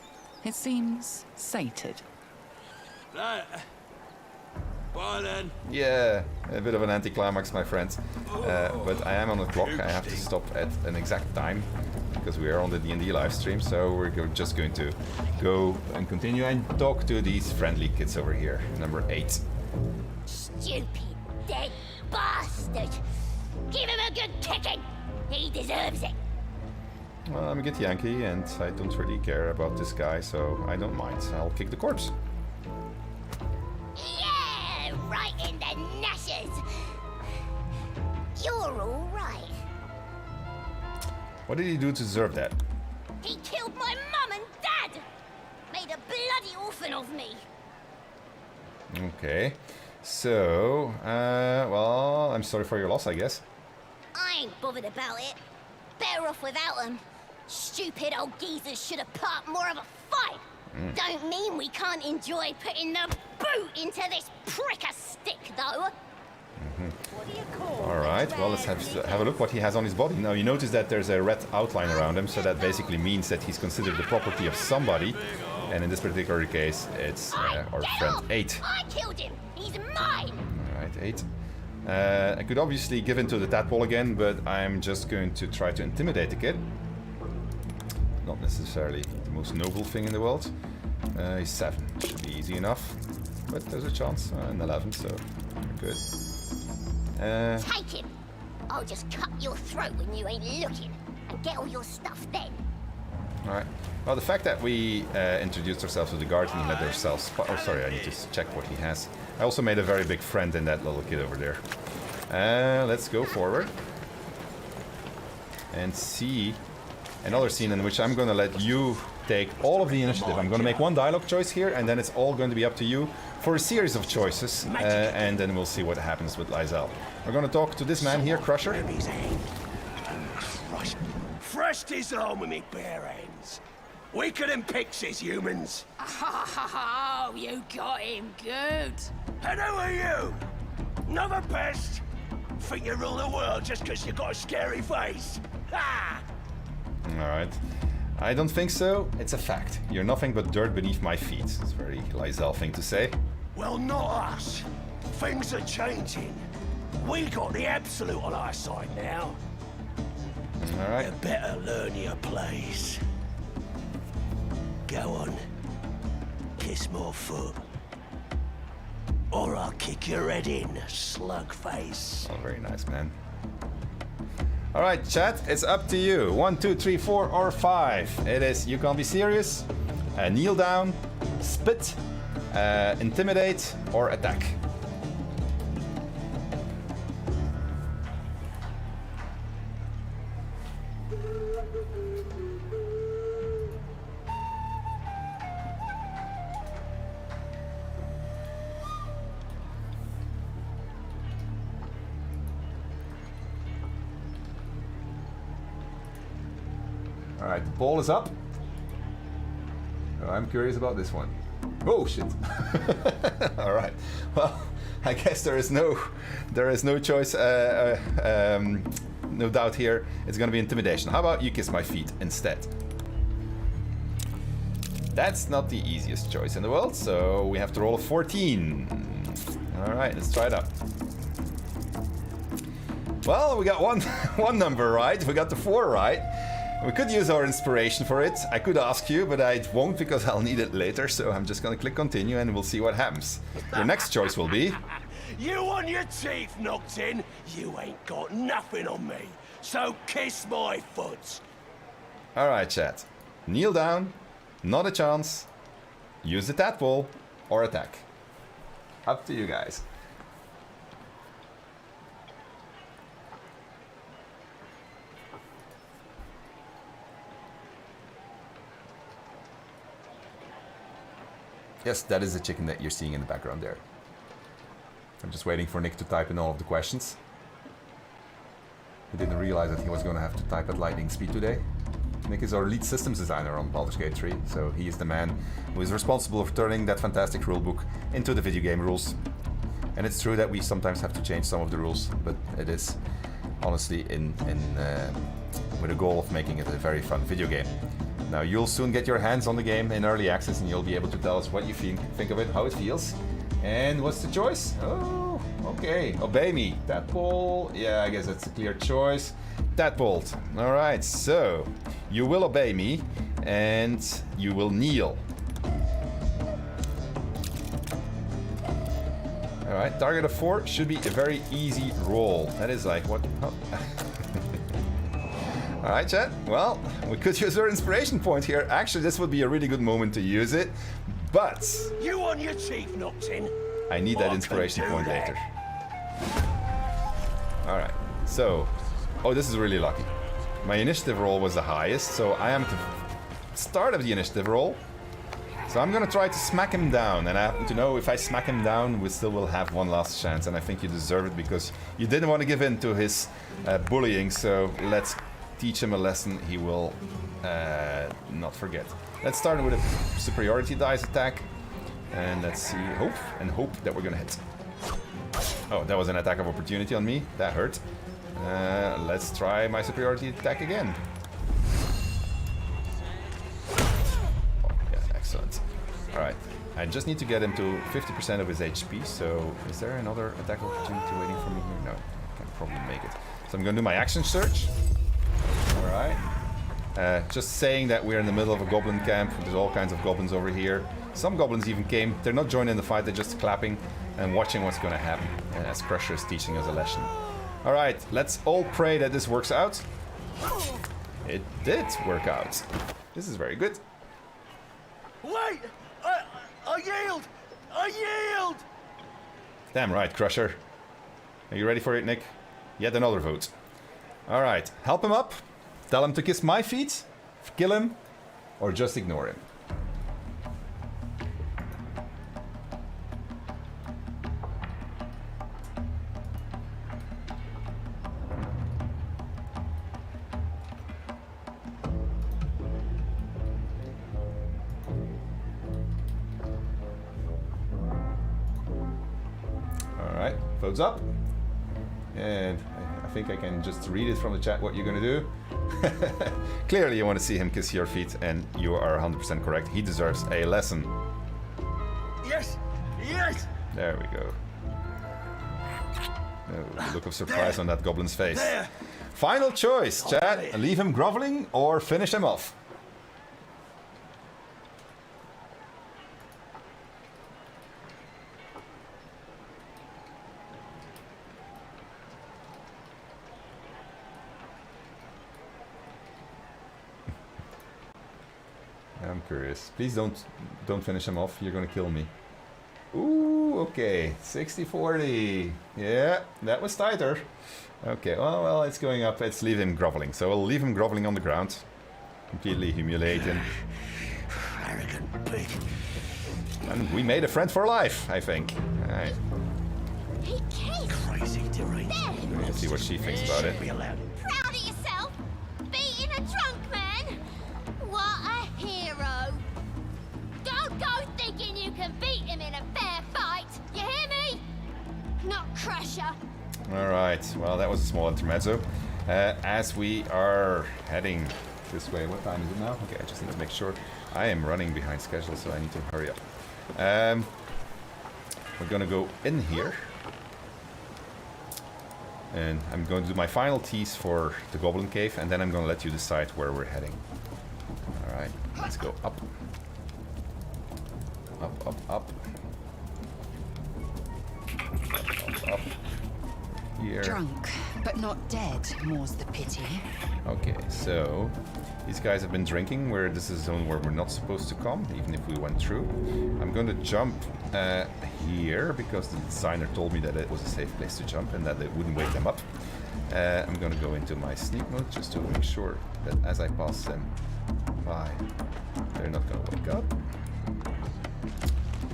It seems sated. Right. Well then. Yeah, a bit of an anticlimax, my friends. But I am on the clock. I have to stop at an exact time because we are on the D&D live stream. So we're just going to go and continue and talk to these friendly kids over here. Number 8. Stupid, dead bastard! Give him a good kicking! He deserves it! Well, I'm a good Yankee, and I don't really care about this guy, so I don't mind. I'll kick the corpse. Yeah! Right in the nashes! You're alright. What did he do to deserve that? He killed my mum and dad! Made a bloody orphan of me! Okay. So, well, I'm sorry for your loss, I guess. I ain't bothered about it. Better off without them. Stupid old geezers should have put up more of a fight. Don't mean we can't enjoy putting the boot into this prick a stick, though. What do you call All right, well, let's have a look what he has on his body. Now, you notice that there's a red outline around him, so that basically means that he's considered the property of somebody. And in this particular case, it's our friend 8. I killed him. He's mine. All right, 8. I could obviously give in to the tadpole again, but I'm just going to try to intimidate the kid. Not necessarily the most noble thing in the world. He's 7. Should be easy enough. But there's a chance. An 11, so we're good. Take him. I'll just cut your throat when you ain't looking. And get all your stuff then. Alright. Well, the fact that we introduced ourselves to the guard and let ourselves... Oh, sorry, I need to check what he has. I also made a very big friend in that little kid over there. Let's go forward. And see another scene in which I'm going to let you take all of the initiative. I'm going to make one dialogue choice here, and then it's all going to be up to you for a series of choices. And then we'll see what happens with Lysel. We're going to talk to this man here, Crusher. Thrust his arm with me bare hands. Weaker than pixies, humans. Oh, you got him good. And who are you? Not the best? Think you rule the world just because you got a scary face? Ha! Alright. I don't think so. It's a fact. You're nothing but dirt beneath my feet. It's a very Lysel thing to say. Well, not us. Things are changing. We got the absolute on our side now. Alright. You better learn your place. Go on. Kiss my foot. Or I'll kick your head in, slug face. Oh, very nice, man. Alright, chat, it's up to you. 1, 2, 3, 4, or 5. It is, you can't be serious, kneel down, spit, intimidate, or attack. Alright, the ball is up. Oh, I'm curious about this one. Oh shit. Alright. Well, I guess there is no choice, no doubt here. It's gonna be intimidation. How about you kiss my feet instead? That's not the easiest choice in the world, so we have to roll a 14. Alright, let's try it out. Well, we got one number right. We got the 4 right. We could use our inspiration for it. I could ask you, but I won't because I'll need it later. So I'm just gonna click continue and we'll see what happens. Your next choice will be... You want your teeth knocked in? You ain't got nothing on me. So kiss my foot. Alright, chat. Kneel down. Not a chance. Use the tadpole or attack. Up to you guys. Yes, that is the chicken that you're seeing in the background there. I'm just waiting for Nick to type in all of the questions. He didn't realize that he was going to have to type at lightning speed today. Nick is our lead systems designer on Baldur's Gate 3, so he is the man who is responsible for turning that fantastic rulebook into the video game rules. And it's true that we sometimes have to change some of the rules, but it is honestly with a goal of making it a very fun video game. Now you'll soon get your hands on the game in early access and you'll be able to tell us what you think of it, how it feels. And what's the choice? Oh, okay, obey me. Tadpole, yeah, I guess that's a clear choice. Tadpole, all right, so you will obey me and you will kneel. All right, target of 4 should be a very easy roll. That is like what? Oh. All right, chat. Well, we could use our inspiration point here. Actually, this would be a really good moment to use it, but You on your chief, Noctin? I need that inspiration point later. All right. So, oh, this is really lucky. My initiative roll was the highest, so I am at the start of the initiative roll. So I'm gonna try to smack him down, and I happen to know if I smack him down, we still will have one last chance, and I think you deserve it because you didn't want to give in to his bullying. So let's teach him a lesson he will not forget. Let's start with a superiority dice attack, and let's see, hope that we're gonna hit. Oh, that was an attack of opportunity on me. That hurt. Let's try my superiority attack again. Oh, yeah, excellent. All right, I just need to get him to 50% of his HP. So, is there another attack of opportunity waiting for me here? No, I can probably make it. So I'm gonna do my action search. All right. Just saying that we're in the middle of a goblin camp. There's all kinds of goblins over here. Some goblins even came. They're not joining the fight. They're just clapping and watching what's going to happen. And as Crusher is teaching us a lesson. All right, let's all pray that this works out. It did work out. This is very good. Wait! I yield! I yield! Damn right, Crusher. Are you ready for it, Nick? Yet another vote. All right, help him up. Tell him to kiss my feet, kill him, or just ignore him. All right, votes up. And I think I can just read it from the chat what you're gonna do. Clearly you want to see him kiss your feet, and you are 100% correct. He deserves a lesson. Yes! Yes! There we go. Oh, the look of surprise on that goblin's face. There. Final choice, chat. Leave him groveling or finish him off. I'm curious. Please don't finish him off. You're gonna kill me. Ooh, okay. 60-40. Yeah, that was tighter. Okay, well, it's going up. Let's leave him groveling. So we'll leave him groveling on the ground. Completely humiliate him. Arrogant pig. And we made a friend for life, I think. Alright. He came. Crazy deranged. Let's see what she thinks about it. Be allowed. Proud of yourself? Beating a drunk man? What a hero. Don't go thinking you can beat him in a fair fight. You hear me? Not Crusher. Alright, well, that was a small intermezzo. As we are heading this way, what time is it now? Okay, I just need to make sure. I am running behind schedule, so I need to hurry up. We're gonna go in here. And I'm going to do my final tease for the Goblin Cave, and then I'm gonna let you decide where we're heading. Alright, let's go up. Up, up, up. Up, up, up. here. Drunk, but not dead, more's the pity. Okay, so these guys have been drinking where this is a zone where we're not supposed to come, even if we went through. I'm going to jump here because the designer told me that it was a safe place to jump and that it wouldn't wake them up. I'm going to go into my sneak mode just to make sure that as I pass them by, they're not going to wake up.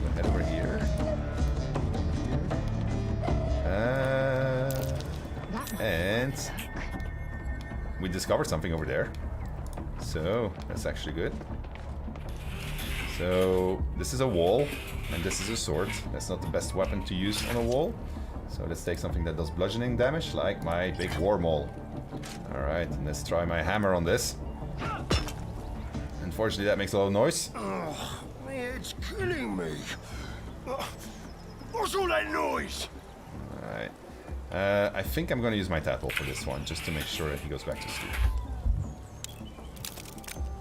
Go head over here. And we discovered something over there. So that's actually good. So this is a wall and this is a sword. That's not the best weapon to use on a wall. So let's take something that does bludgeoning damage, like my big war maul. Alright, and let's try my hammer on this. Unfortunately that makes a lot of noise. Oh, it's killing me. What's all that noise? Alright. I think I'm going to use my tadpole for this one, just to make sure that he goes back to sleep.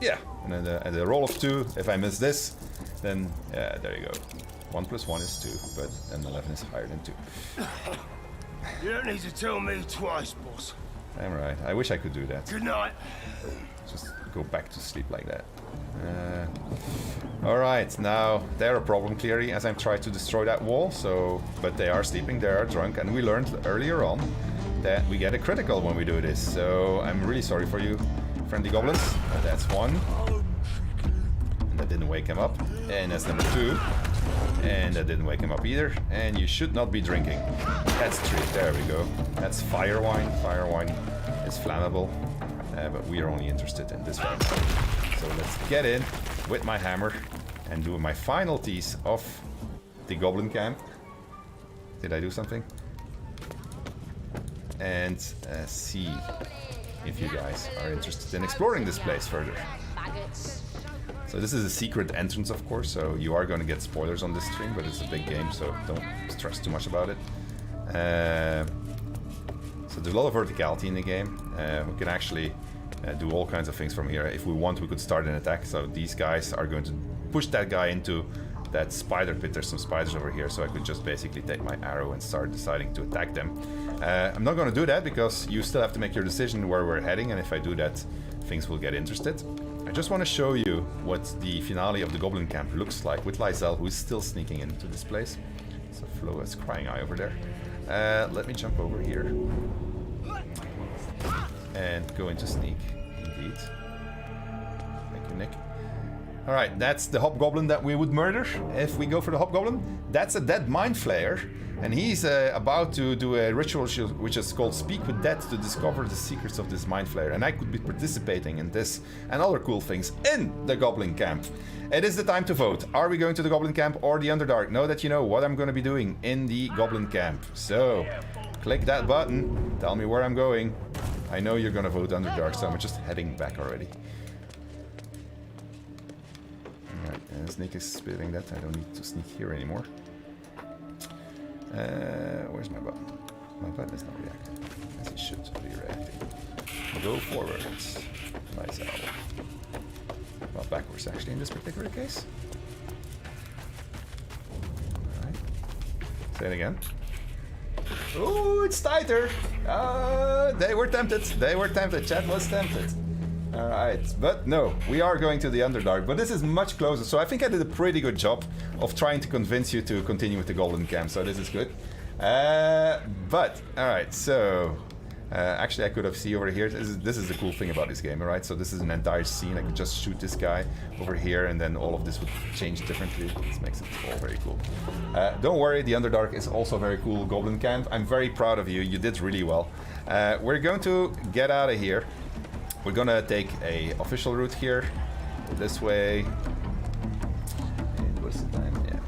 Yeah, and then at the roll of 2, if I miss this, then yeah, there you go. 1 plus 1 is 2, but then 11 is higher than 2. You don't need to tell me twice, boss. I'm right. I wish I could do that. Good night. Just go back to sleep like that. Alright, now they're a problem clearly as I'm trying to destroy that wall, so but they are sleeping, they are drunk, and we learned earlier on that we get a critical when we do this, so I'm really sorry for you, friendly goblins. That's 1. And that didn't wake him up. And that's number 2. And that didn't wake him up either. And you should not be drinking. That's 3. There we go. That's fire wine. Fire wine is flammable. But we are only interested in this one. So let's get in with my hammer and do my final tease of the goblin camp. Did I do something? And see if you guys are interested in exploring this place further. So this is a secret entrance, of course, so you are going to get spoilers on this stream, but it's a big game, so don't stress too much about it. So there's a lot of verticality in the game. We can actually do all kinds of things from here. If we want, we could start an attack. So these guys are going to push that guy into that spider pit. There's some spiders over here, so I could just basically take my arrow and start deciding to attack them. I'm not going to do that because you still have to make your decision where we're heading, and if I do that, things will get interested. I just want to show you what the finale of the Goblin Camp looks like with Lysel, who is still sneaking into this place. So Flo is crying eye over there. Let me jump over here and go into sneak. Indeed. Thank you, Nick. Alright, that's the hobgoblin that we would murder if we go for the hobgoblin. That's a dead mind flayer, and he's about to do a ritual which is called Speak with Dead to discover the secrets of this mind flayer. And I could be participating in this and other cool things in the Goblin Camp. It is the time to vote. Are we going to the Goblin Camp or the Underdark? Know that you know what I'm going to be doing in the Goblin Camp. So, click that button. Tell me where I'm going. I know you're going to vote Underdark, so I'm just heading back already. Alright, Snake is spitting that. I don't need to sneak here anymore. Where's my button? My button is not reacting, as it should be reacting. Go forwards. Nice out. Well, backwards actually in this particular case. Alright. Say it again. Oh, it's tighter! They were tempted. They were tempted. Chat was tempted. Alright, but no, we are going to the Underdark, but this is much closer, so I think I did a pretty good job of trying to convince you to continue with the Goblin Camp, so this is good. But, alright, so... actually, I could have seen over here, this is the cool thing about this game, alright? So this is an entire scene, I could just shoot this guy over here, and then all of this would change differently. This makes it all very cool. Don't worry, the Underdark is also a very cool Goblin Camp. I'm very proud of you, you did really well. We're going to get out of here. We're gonna take a official route here, this way. And what's the time? Yeah,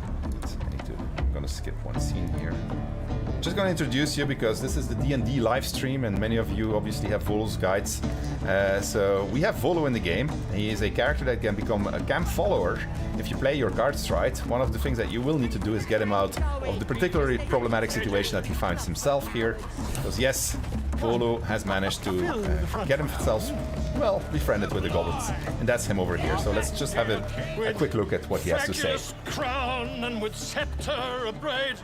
I'm gonna skip one scene here. Just gonna introduce you because this is the D&D live stream, and many of you obviously have Volo's guides. So we have Volo in the game. He is a character that can become a camp follower if you play your cards right. One of the things that you will need to do is get him out of the particularly problematic situation that he finds himself here. Because yes, Volo has managed to get himself, well, befriended with the goblins. And that's him over here. So let's just have a quick look at what he has to say. Crown and with scepter abrade,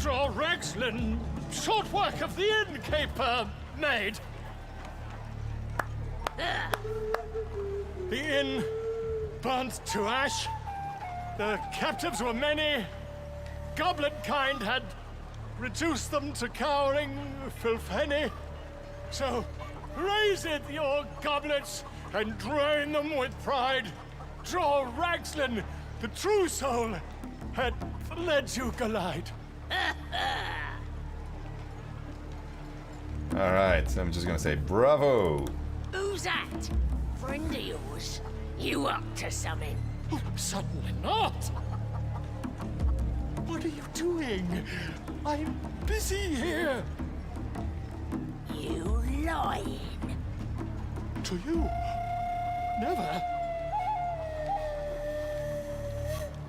Draw Rexlin, short work of the innkeeper, maid. The inn burnt to ash. The captives were many. Goblin kind had reduced them to cowering filfenny. So raise it, your goblets, and drain them with pride. Draw Ragslin, the true soul, had led you glide. Alright, so I'm just gonna say bravo. Who's that? Friend of yours? You up to something? Certainly not. What are you doing? I'm busy here. You lying. To you? Never.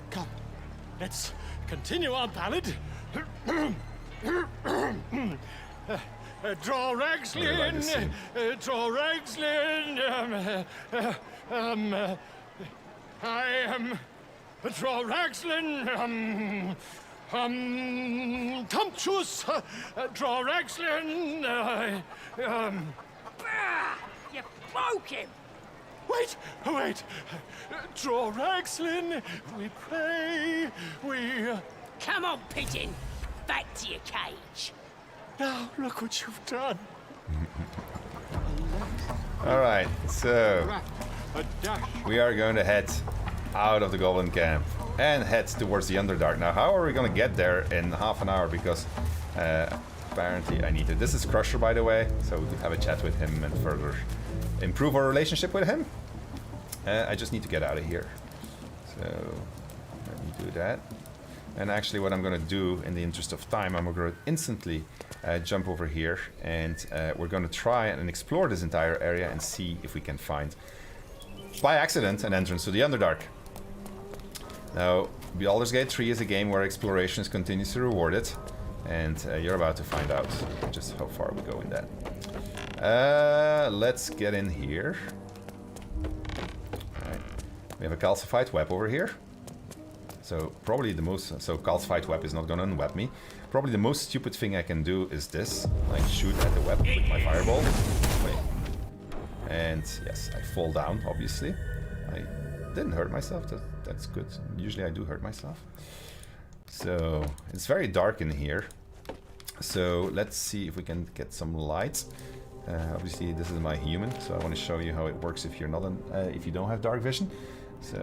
Come, let's continue our ballad. Draw Ragslin, draw Ragslin, I am draw Ragslin, Tumptuous, draw Ragslin, You broke him. Wait, wait, draw Ragslin, we pray, we... Come on, pigeon. Back to your cage. Now, look what you've done. Alright, so we are going to head out of the Goblin camp and head towards the Underdark. Now, how are we going to get there in half an hour? Because apparently I need to. This is Crusher, by the way, so we could have a chat with him and further improve our relationship with him. I just need to get out of here. So let me do that. And actually what I'm going to do in the interest of time, I'm going to instantly jump over here and we're going to try and explore this entire area and see if we can find, by accident, an entrance to the Underdark. Now, Baldur's Gate 3 is a game where exploration is continuously rewarded, and you're about to find out just how far we go in that. Let's get in here. All right. We have a calcified web over here. So probably the most, so calcified web is not gonna unweb me. Probably the most stupid thing I can do is this, like shoot at the web with my fireball. Wait. And yes, I fall down, obviously. I didn't hurt myself, that's good. Usually I do hurt myself. So it's very dark in here. So let's see if we can get some light. Obviously this is my human, so I want to show you how it works if you're not if you don't have dark vision. So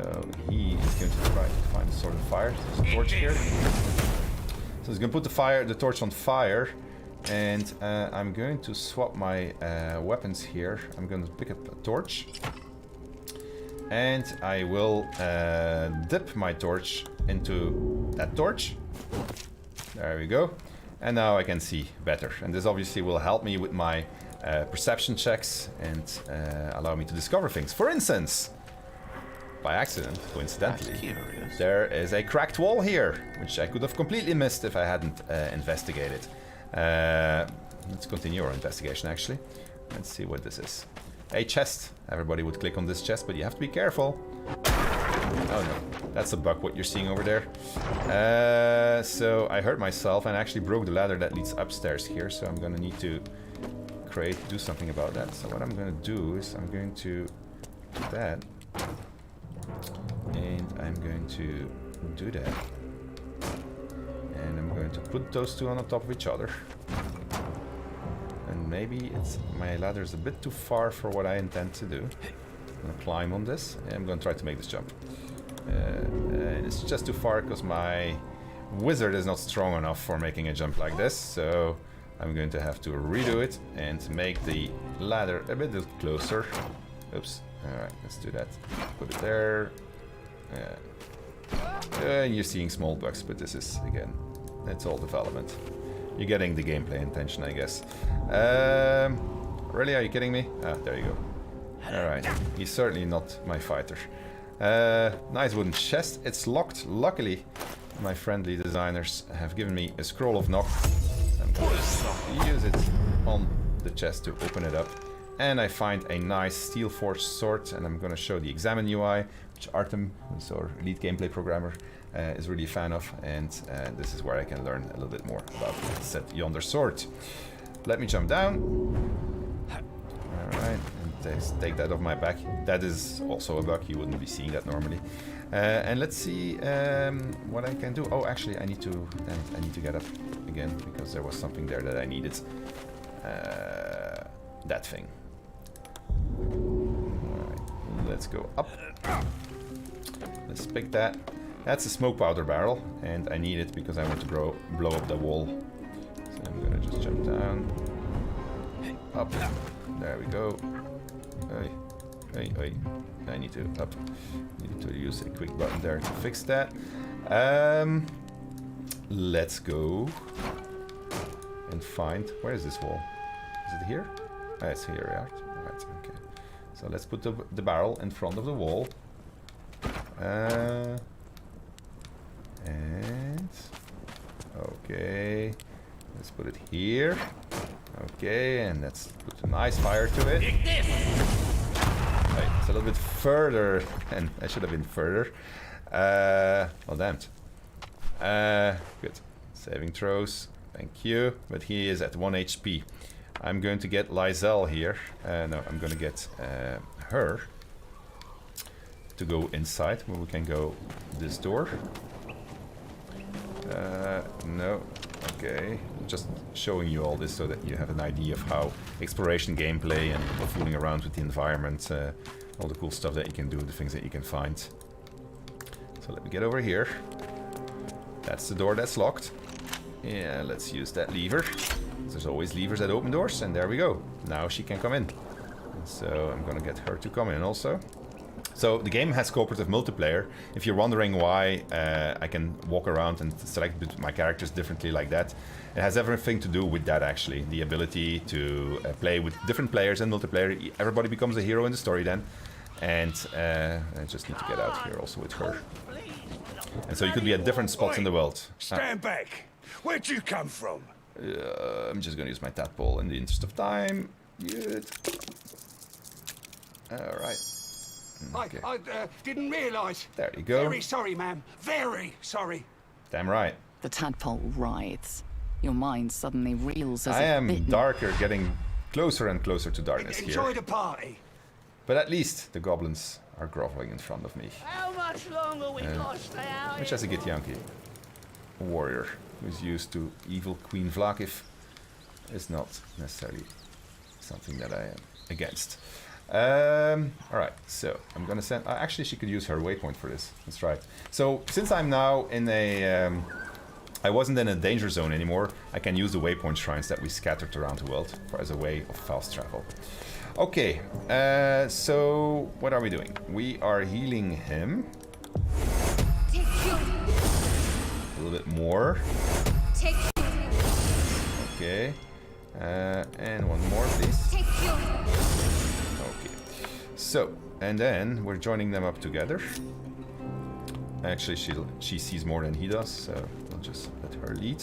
he is going to try to find a sort of fire. There's a torch here. So he's going to put the torch on fire, and I'm going to swap my weapons here. I'm going to pick up a torch, and I will dip my torch into that torch. There we go. And now I can see better. And this obviously will help me with my perception checks and allow me to discover things. For instance, by accident, coincidentally, there is a cracked wall here, which I could have completely missed if I hadn't investigated. Let's continue our investigation, actually. Let's see what this is. A chest. Everybody would click on this chest, but you have to be careful. Oh no, that's a bug what you're seeing over there. So I hurt myself and actually broke the ladder that leads upstairs here, so I'm gonna need to do something about that. So what I'm gonna do is I'm going to do that. And I'm going to do that. And I'm going to put those two on top of each other. And maybe my ladder is a bit too far for what I intend to do. I'm going to climb on this, and I'm going to try to make this jump. And it's just too far because my wizard is not strong enough for making a jump like this. So I'm going to have to redo it and make the ladder a bit closer. Oops. Alright, let's do that. Put it there. And you're seeing small bugs, but this is, again, it's all development. You're getting the gameplay intention, I guess. Really, are you kidding me? Ah, there you go. Alright, he's certainly not my fighter. Nice wooden chest. It's locked. Luckily, my friendly designers have given me a scroll of knock. I'm going to use it on the chest to open it up. And I find a nice steel forged sword, and I'm going to show the examine UI, which Artem, who's our lead gameplay programmer, is really a fan of, and this is where I can learn a little bit more about said yonder sword. Let me jump down. Alright, and take that off my back. That is also a bug, you wouldn't be seeing that normally. And let's see what I can do. Oh, actually, I need to get up again, because there was something there that I needed. That thing. Alright, let's go up. Let's pick that. That's a smoke powder barrel, and I need it because I want to blow up the wall. So I'm gonna just jump down. Up. There we go. Hey. I need to up. Need to use a quick button there to fix that. Let's go and find. Where is this wall? Is it here? Ah, it's here, right? Right. Okay. So let's put the barrel in front of the wall. And okay. Let's put it here. Okay, and let's put a nice fire to it. Right, it's a little bit further, and I should have been further. Well, damned. Good. Saving throws. Thank you. But he is at 1 HP. I'm going to get Lysel here. No, I'm going to get her to go inside, where we can go this door. No. Okay, just showing you all this so that you have an idea of how exploration gameplay and fooling around with the environment, all the cool stuff that you can do, the things that you can find. So let me get over here. That's the door that's locked. Yeah, let's use that lever. There's always levers that open doors, and there we go. Now she can come in. So I'm gonna get her to come in also. So the game has cooperative multiplayer. If you're wondering why I can walk around and select my characters differently like that, it has everything to do with that actually. The ability to play with different players in multiplayer. Everybody becomes a hero in the story then. And I just need to get out here also with her. And so you could be at different spots in the world. Stand back! Where'd you come from? I'm just gonna use my tadpole in the interest of time. Good. Alright. Okay. I didn't realise. There you go. Very sorry, ma'am. Very sorry. Damn right. The tadpole writhes. Your mind suddenly reels as I if am bitten. darker, getting closer and closer to darkness Enjoy here. the party. But at least the goblins are groveling in front of me. How much longer we got to stay out Which has a Githyanki, a warrior who's used to evil Queen Vlakiv, is not necessarily something that I am against. Alright, so I'm gonna send... actually, she could use her waypoint for this. That's right. So, since I'm now in a... I wasn't in a danger zone anymore, I can use the waypoint shrines that we scattered around the world as a way of fast travel. Okay, so what are we doing? We are healing him. A little bit more. Okay. And one more, please. Okay. So, and then we're joining them up together. Actually, she sees more than he does, so we'll just let her lead.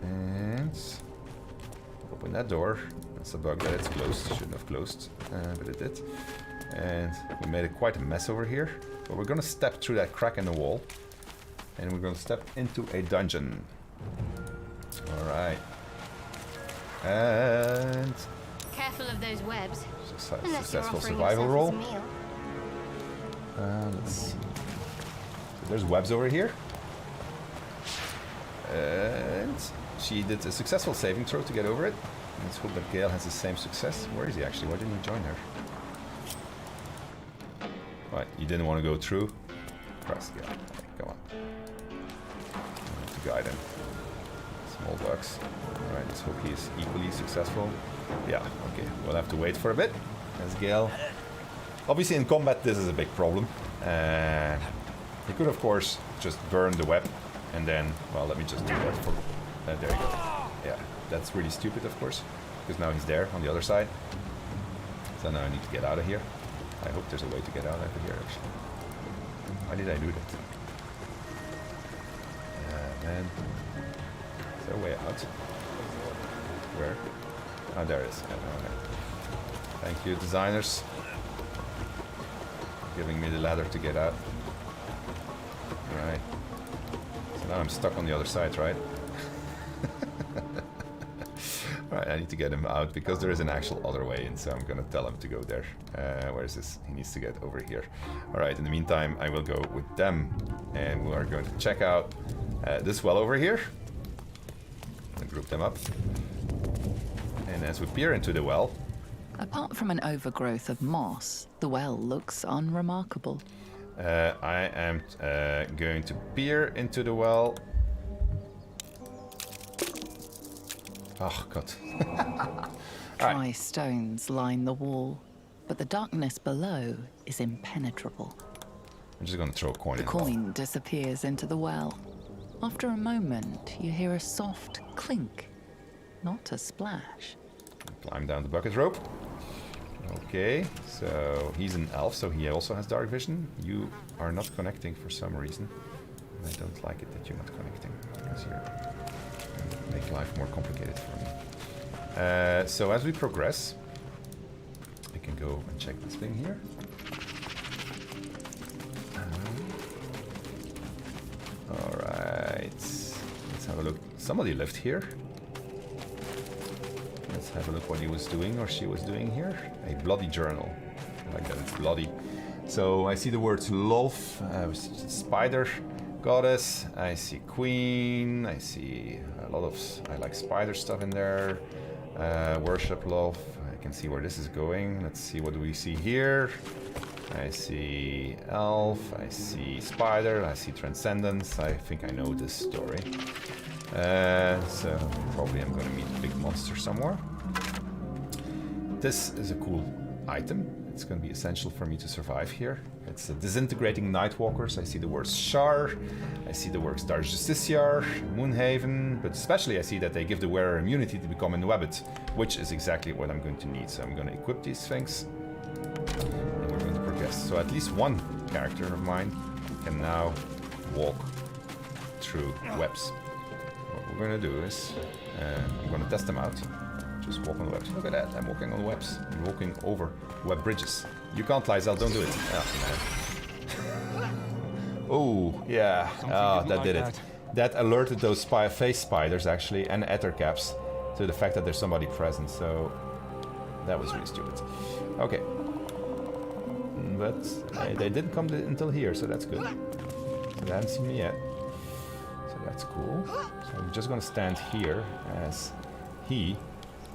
And open that door. That's a bug that it's closed. Shouldn't have closed, but it did. And we made it quite a mess over here. But we're gonna step through that crack in the wall. And we're gonna step into a dungeon. Alright. And... Careful of those webs. Successful survival roll. Let's see. So there's webs over here. And she did a successful saving throw to get over it. Let's hope that Gale has the same success. Where is he actually? Why didn't he join her? Right, you didn't want to go through. Press Gale. Okay, go on. I have to guide him. Small bugs. Alright, let's hope he's equally successful. Yeah, okay. We'll have to wait for a bit. There's Gale. Obviously in combat this is a big problem. You could of course just burn the web and then, well, let me just do that for... there you go. Yeah, that's really stupid of course, because now he's there on the other side. So now I need to get out of here. I hope there's a way to get out of here actually. Why did I do that? Man. Is there a way out? Where? Oh, there it is. Yeah, okay. Thank you, designers. Giving me the ladder to get out. So now I'm stuck on the other side, right? Alright, I need to get him out because there is an actual other way in, so I'm gonna tell him to go there. Where is this? He needs to get over here. Alright, in the meantime, I will go with them, and we are going to check out this well over here. And group them up. And as we peer into the well... Apart from an overgrowth of moss, the well looks unremarkable. I am going to peer into the well. Oh, God. Dry stones line the wall, but the darkness below is impenetrable. I'm just going to throw a coin in. The coin disappears into the well. After a moment, you hear a soft clink, not a splash. Climb down the bucket rope. Okay, so he's an elf, so he also has dark vision. You are not connecting for some reason. I don't like it that you're not connecting, because you make life more complicated for me. So as we progress, I can go and check this thing here. Alright, let's have a look. Somebody lived here. Let's have a look what he was doing or she was doing here. A bloody journal. I like that it's bloody. So I see the words Lolf, spider goddess. I see queen. I see a lot of, I like spider stuff in there. Worship Lolf. I can see where this is going. Let's see, what do we see here? I see elf. I see spider. I see transcendence. I think I know this story. So probably I'm going to meet a big monster somewhere. This is a cool item. It's going to be essential for me to survive here. It's disintegrating nightwalkers. I see the words Shar. I see the words Dar Justiciar, Moonhaven, but especially I see that they give the wearer immunity to become enwebbed, which is exactly what I'm going to need. So I'm going to equip these things, and we're going to progress. So at least one character of mine can now walk through webs. What we're going to do is, I'm going to test them out. Just walk on the webs. Look at that, I'm walking on webs. I'm walking over web bridges. You can't, Lysel, don't do it. Oh, man. Oh, yeah. Oh, that did it. That alerted those face spiders, actually, and ettercaps to the fact that there's somebody present, so that was really stupid. Okay. But they didn't come until here, so that's good. So they haven't seen me yet. So that's cool. So I'm just going to stand here as he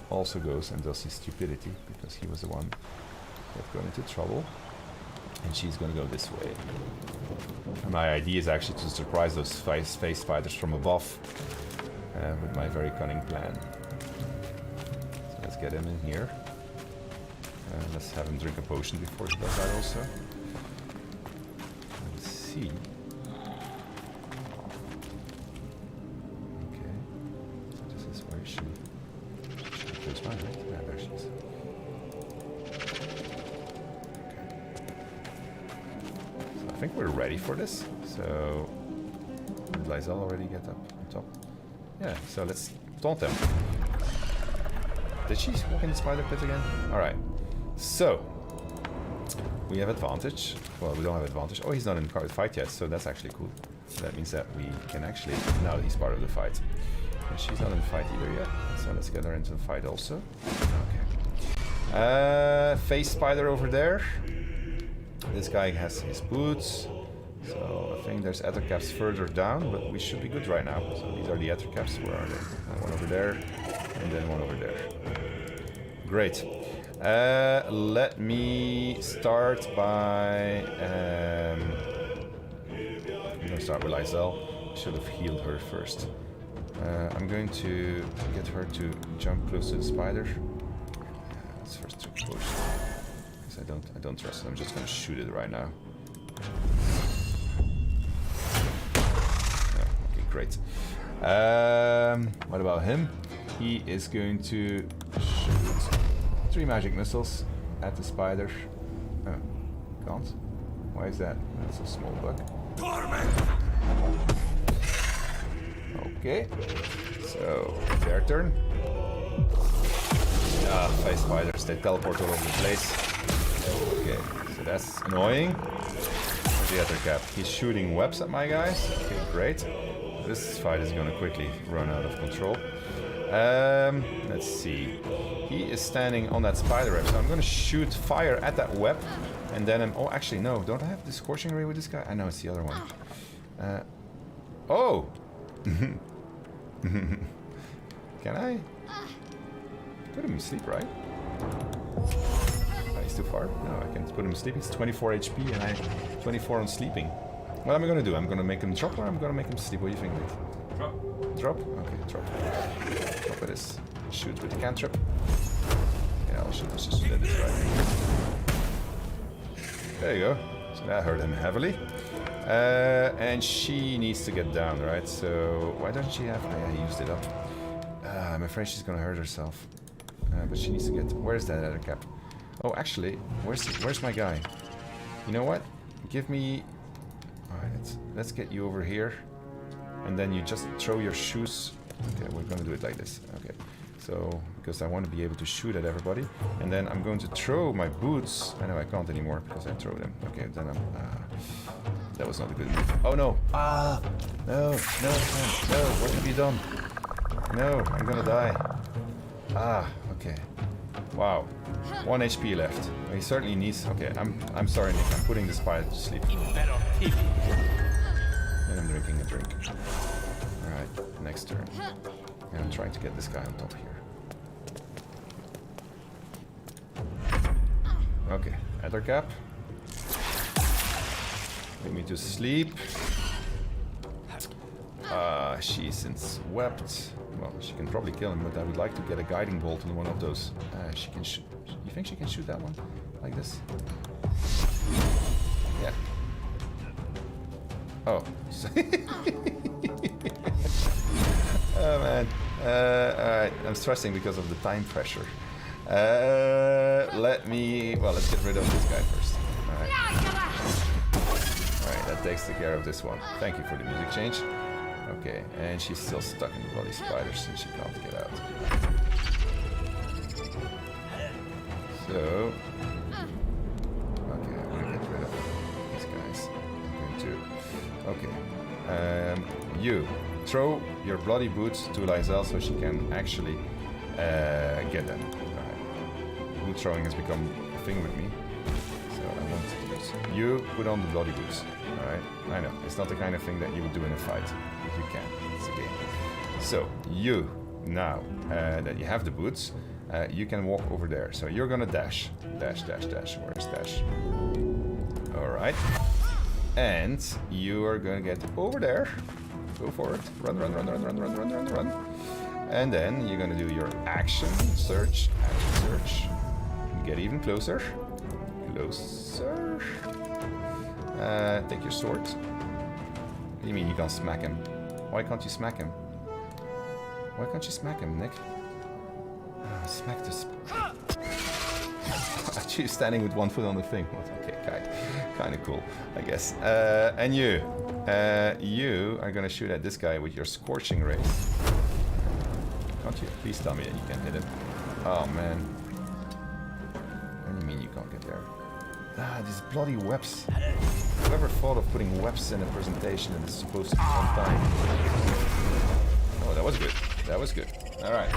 also goes and does his stupidity, because he was the one that got into trouble. And she's going to go this way. And my idea is actually to surprise those face spiders from above with my very cunning plan. So let's get him in here. Let's have him drink a potion before he does that also. Let's see. Okay. So this is where she... There's mine, right? Yeah, there she is. I think we're ready for this. So, did Lysel already get up on top? Yeah, so let's taunt them. Did she walk in the spider pit again? Alright, so we have advantage. Well, we don't have advantage. Oh, he's not in the fight yet, so that's actually cool. So that means that we can actually, now he's part of the fight. And she's not in the fight either yet, so let's get her into the fight also. Okay. Face spider over there. This guy has his boots, so I think there's ettercaps further down, but we should be good right now. So these are the ettercaps. Where are they? One over there, and then one over there. Great. Let me start by... I'm going to start with Lysel. Should have healed her first. I'm going to get her to jump close to the spider. Let's first do a potion. I don't trust it. I'm just gonna shoot it right now. Yeah, okay, great. What about him? He is going to shoot 3 magic missiles at the spider. Oh, can't. Why is that? That's a small bug. Okay. So their turn. Face spiders, they teleport all over the place. Okay, so that's annoying. Where's the other cap? He's shooting webs at my guys. Okay, great. this fight is gonna quickly run out of control. Let's see. He is standing on that spider web, so I'm gonna shoot fire at that web, and then oh, actually no, don't I have the scorching ray with this guy? I know it's the other one. Oh! Can I put him to sleep, right? Oh, he's too far. No, I can put him to sleep. He's 24 HP and I 24 on sleeping. What am I gonna do? I'm gonna make him drop or I'm gonna make him sleep? What do you think, Nick? Drop. Drop? Okay, drop. Drop it is. Shoot with the cantrip. Yeah, I'll shoot this just let this right. There you go. So that hurt him heavily. And she needs to get down, right? So why doesn't she have... Oh, yeah, he used it up. I'm afraid she's gonna hurt herself. But she needs to get... Where's that other cap? Oh, actually, where's my guy? You know what? Give me... Alright, let's get you over here. And then you just throw your shoes. Okay, we're gonna do it like this. Okay. So, because I want to be able to shoot at everybody. And then I'm going to throw my boots. I know I can't anymore because I throw them. Okay, then I'm... that was not a good move. Oh no! Ah! No, no, no, what have you done? No, I'm gonna die. Ah, okay. Wow. 1 HP left. He certainly needs... Okay, I'm sorry, Nick. I'm putting the spider to sleep. And I'm drinking a drink. Alright, next turn. And I'm trying to get this guy on top here. Okay, Ether cap. Put me to sleep. She's since wept. Well, she can probably kill him, but I would like to get a guiding bolt on one of those. She can shoot. You think she can shoot that one? Like this? Yeah. Oh. Oh man. Alright, I'm stressing because of the time pressure. Let's get rid of this guy first. Alright. Alright, that takes care of this one. Thank you for the music change. Okay, and she's still stuck in the bloody spiders and she can't get out. So... Okay, I'm gonna get rid of these guys. I'm going to... Okay. You. Throw your bloody boots to Lysel so she can actually get them. Alright. Boot throwing has become a thing with me. So I want to do this. You put on the bloody boots. Alright? I know, it's not the kind of thing that you would do in a fight. But you can. It's a game. So, you, now that you have the boots, you can walk over there. So you're gonna dash. Dash, dash, dash. Where's dash? Alright. And you are gonna get over there. Go for it. Run, run, run, run, run, run, run, run, run. And then you're gonna do your action search. Action search. Get even closer. Closer. Take your sword. What do you mean you can't smack him? Why can't you smack him? Why can't you smack him, Nick? Smack this. Actually, standing with one foot on the thing. Okay, kind of cool, I guess. And you are gonna shoot at this guy with your scorching rays. Can't you? Please tell me that you can hit him. Oh man. What do you mean you can't get there? These bloody webs. Whoever thought of putting webs in a presentation that is supposed to be on time? Oh, that was good. That was good. Alright.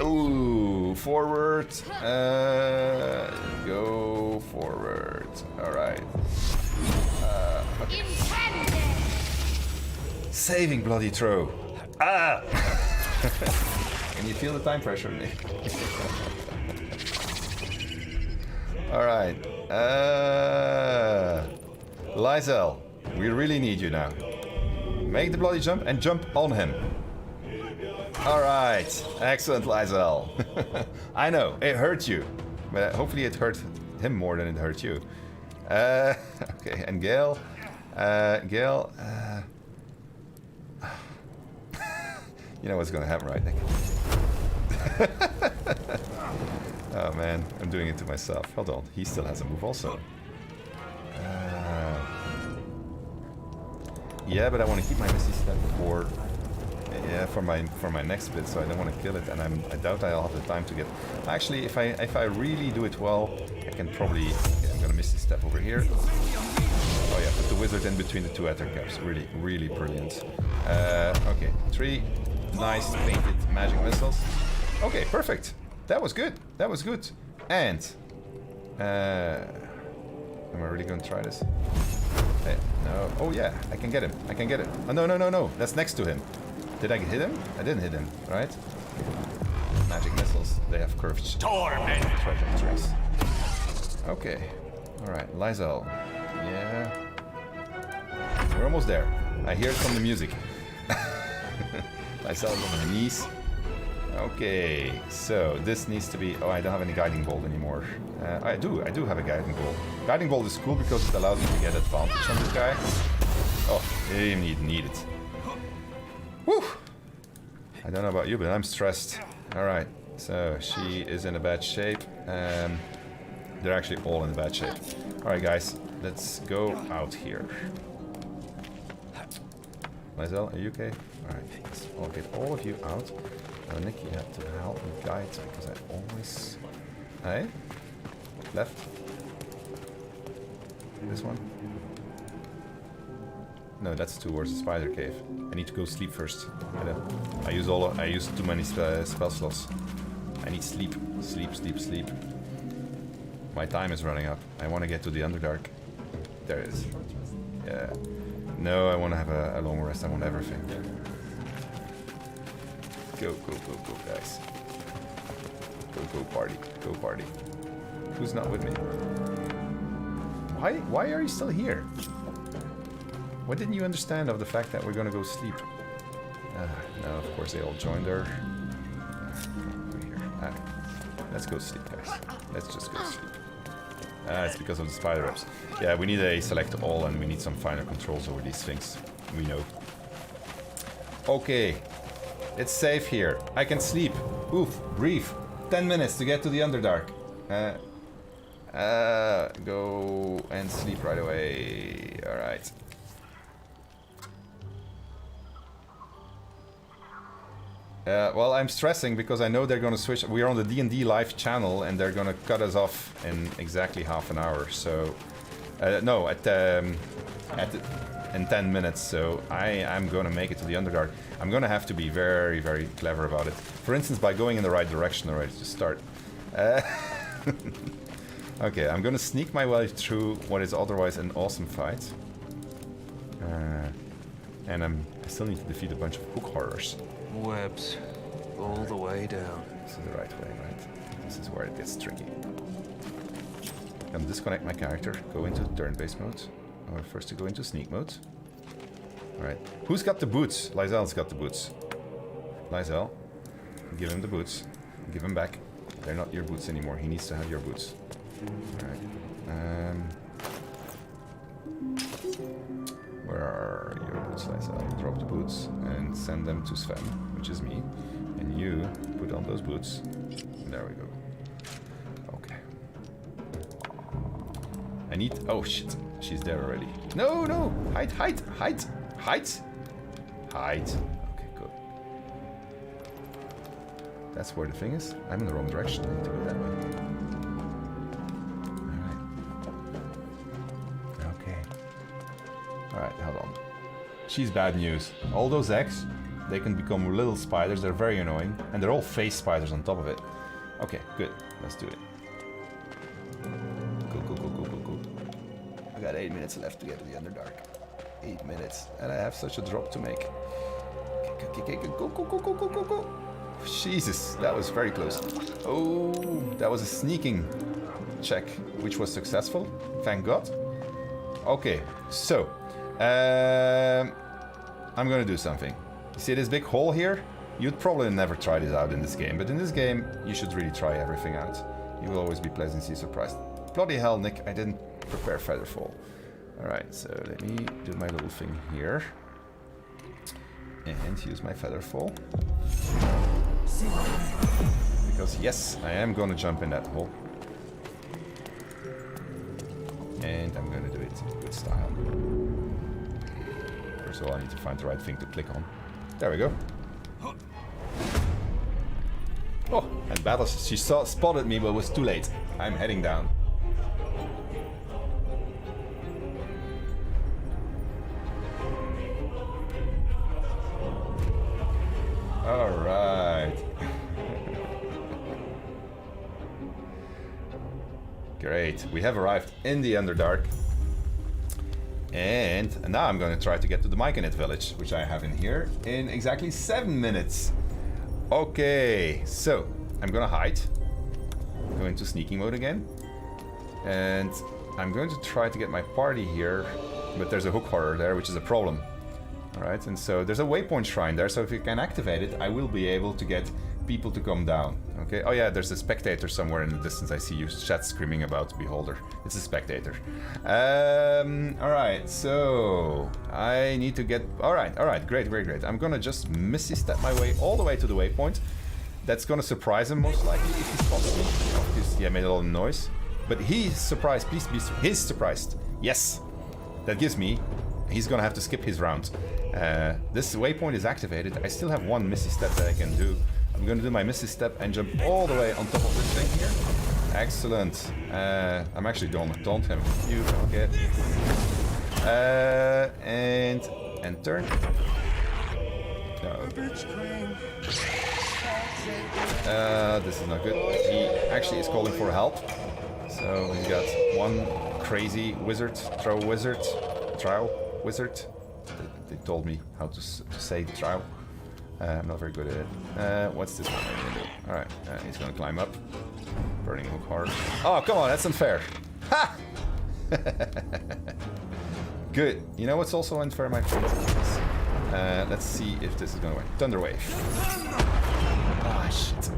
Ooh, forward. Go forward. Alright. Okay. Saving bloody throw. Ah! Can you feel the time pressure, Nick? Alright. Lysel, we really need you now. Make the bloody jump and jump on him. Alright. Excellent, Lysel. I know, it hurt you. But hopefully it hurt him more than it hurt you. Okay, and Gale. Gale. You know what's gonna happen, right, Nick? Oh man, I'm doing it to myself. Hold on, he still has a move also. Yeah, but I want to keep my Misty Step for my next bit, so I don't want to kill it, and I doubt I'll have the time to get. Actually, if I really do it well, I can probably. Okay, I'm gonna Misty Step over here. Oh yeah, Put the wizard in between the two ether caps. Really, really brilliant. Okay, 3 nice painted magic missiles. Okay, perfect. That was good. That was good. And am I really gonna try this? No. Oh yeah, I can get him. I can get it. Oh no, no, no, no. That's next to him. Did I hit him? I didn't hit him, right? Magic missiles. They have curved trajectories. Okay. Alright, Lysel. Yeah. We're almost there. I hear it from the music. Lysel's on her knees. Okay, so this needs to be... Oh, I don't have any guiding bolt anymore. I do have a guiding bolt. Guiding bolt is cool because it allows me to get advantage on this guy. Oh, you need it. Whew! I don't know about you, but I'm stressed. Alright, so she is in a bad shape. They're actually all in a bad shape. Alright guys, let's go out here. Lysel, are you okay? Alright, I'll get all of you out. Now Nick, you have to help me guide because I always... Hey? Left? This one? No, that's towards the spider cave. I need to go sleep first. I use too many spell slots. I need sleep. Sleep. My time is running up. I want to get to the Underdark. There it is. Yeah. No, I want to have a long rest. I want everything. Go, guys. Go party. Who's not with me? Why are you still here? What didn't you understand of the fact that we're gonna go sleep? No, of course they all joined her. Over here. Let's go sleep, guys. Let's just go sleep. It's because of the spider reps. Yeah, we need a select all and we need some finer controls over these things. We know. Okay. It's safe here. I can sleep. Oof, breathe. 10 minutes to get to the Underdark. Go and sleep right away. Alright. Well, I'm stressing because I know they're gonna switch. We're on the D&D live channel and they're gonna cut us off in exactly half an hour. So, no, in 10 minutes. So I'm gonna make it to the Underdark. I'm gonna have to be very, very clever about it. For instance, by going in the right direction already to start. Okay, I'm gonna sneak my way through what is otherwise an awesome fight. And I still need to defeat a bunch of hook horrors. Webs. All the way down. This is the right way, right? This is where it gets tricky. I'm gonna disconnect my character, go into turn-based mode. Or first to go into sneak mode. Alright. Who's got the boots? Lysel's got the boots. Lysel, give him the boots. Give him back. They're not your boots anymore. He needs to have your boots. Alright. Where are your boots, Lysel? Drop the boots and send them to Sven, which is me. And you put on those boots. There we go. Okay. I need... Oh, shit. She's there already. No, no! Hide! Okay, good. That's where the thing is. I'm in the wrong direction. I need to go that way. Alright. Okay. Alright, hold on. She's bad news. All those eggs, they can become little spiders. They're very annoying. And they're all face spiders on top of it. Okay, good. Let's do it. Go. I got 8 minutes left to get to the Underdark. 8 minutes. And I have such a drop to make. Okay, go. Jesus, that was very close. Oh, that was a sneaking check, which was successful. Thank God. Okay, so... I'm gonna do something. You see this big hole here? You'd probably never try this out in this game, but in this game, you should really try everything out. You will always be pleasantly surprised. Bloody hell, Nick, I didn't prepare Featherfall. Alright, so let me do my little thing here. And use my Featherfall. Because yes, I am gonna jump in that hole. And I'm gonna do it with style. First of all, I need to find the right thing to click on. There we go. Oh, and Battles, she spotted me, but it was too late. I'm heading down. great. We have arrived in the Underdark. And now I'm going to try to get to the Myconid village, which I have in here, in exactly 7 minutes. Okay, so I'm going to hide. Go into sneaking mode again. And I'm going to try to get my party here, but there's a hook horror there, which is a problem. Alright, and so there's a waypoint shrine there, so if you can activate it, I will be able to get people to come down. Okay, oh yeah, there's a spectator somewhere in the distance. I see you chat screaming about Beholder. It's a spectator. Alright, so I need to get... Alright, great. I'm gonna just Misty Step my way all the way to the waypoint. That's gonna surprise him most likely if he spots me. Oh, yeah, made a lot of noise. But he's surprised, please be... He's surprised. Yes! That gives me... He's gonna have to skip his round. This waypoint is activated. I still have one Misty Step that I can do. I'm gonna do my Misty Step and jump all the way on top of this thing here. Excellent. I'm actually don't him. You get. And turn. No. This is not good. He actually is calling for help. So we got one crazy wizard, trial wizard. They told me how to say the trial. I'm not very good at it. What's this one gonna do? Alright, he's gonna climb up. Burning hook hard. Oh, come on, that's unfair. Ha! Good. You know what's also unfair, my friends? Let's see if this is gonna work. Thunder Wave. Ah, shit.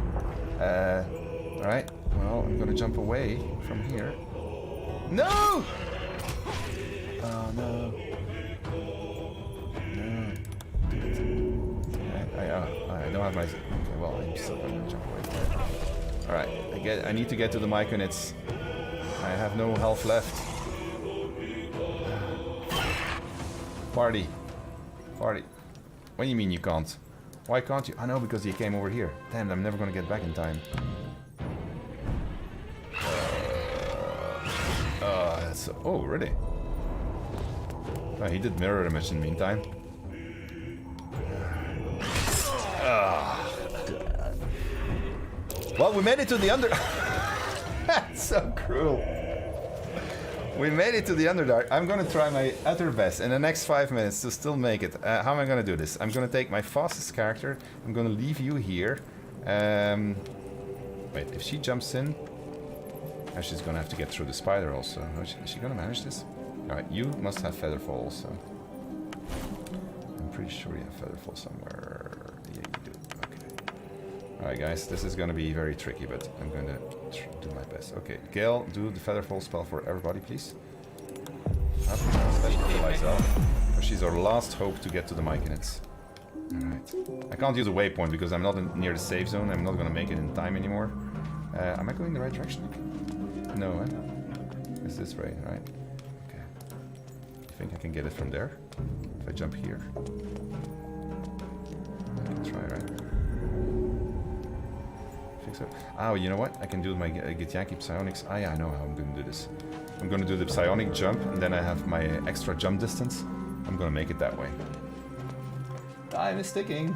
Alright, well, I'm gonna jump away from here. No! Oh, no. I don't have my... Okay, well, I'm still gonna jump away from it. Alright, I need to get to the Myconids. I have no health left. Party. What do you mean you can't? Why can't you? I know, because he came over here. Damn, I'm never gonna get back in time. That's... Oh, really? Oh, he did mirror image in the meantime. Well, we made it to the under... That's so cruel. We made it to the Underdark. I'm gonna try my utter best in the next 5 minutes to still make it. How am I gonna do this? I'm gonna take my fastest character. I'm gonna leave you here. Wait, if she jumps in... she's gonna have to get through the spider also. Is she gonna manage this? Alright, you must have Featherfall also. I'm pretty sure you have Featherfall somewhere. Yeah, you do. Okay. Alright guys, this is gonna be very tricky, but I'm gonna do my best. Okay, Gale, do the Featherfall spell for everybody, please. Especially for myself. She's our last hope to get to the Myconids. Alright. I can't use a waypoint because I'm not near the safe zone. I'm not gonna make it in time anymore. Am I going the right direction? No, eh? It's this way, right? Okay. I think I can get it from there. If I jump here. I can try, right? I think so. Oh, you know what? I can do my Githyanki Psionics. Ah, yeah, I know how I'm going to do this. I'm going to do the Psionic jump, and then I have my extra jump distance. I'm going to make it that way. Time is ticking.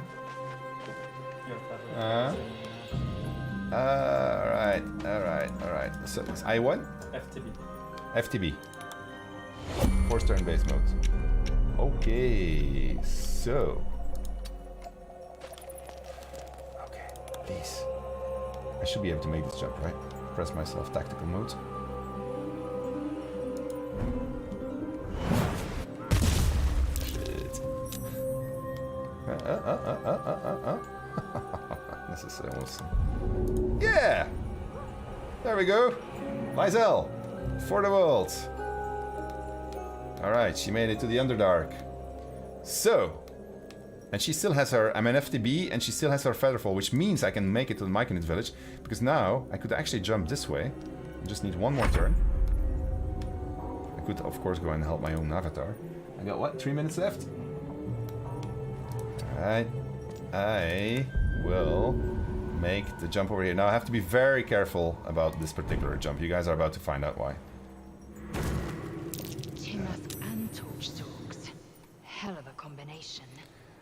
Alright. So, I won? FTB. Force turn-based mode. Okay, so... Okay, these. I should be able to make this jump, right? Press myself tactical mode. Shit. This is so awesome. Yeah! There we go. Lysel, for the world. Alright, she made it to the Underdark. So, and she still has her, I'm an FTB, and she still has her Featherfall, which means I can make it to the Myconid village, because now I could actually jump this way. I just need one more turn. I could, of course, go and help my own avatar. I got, what, 3 minutes left? Alright. I will make the jump over here. Now I have to be very careful about this particular jump. You guys are about to find out why. Timoth and torch stalks. Hell of a combination.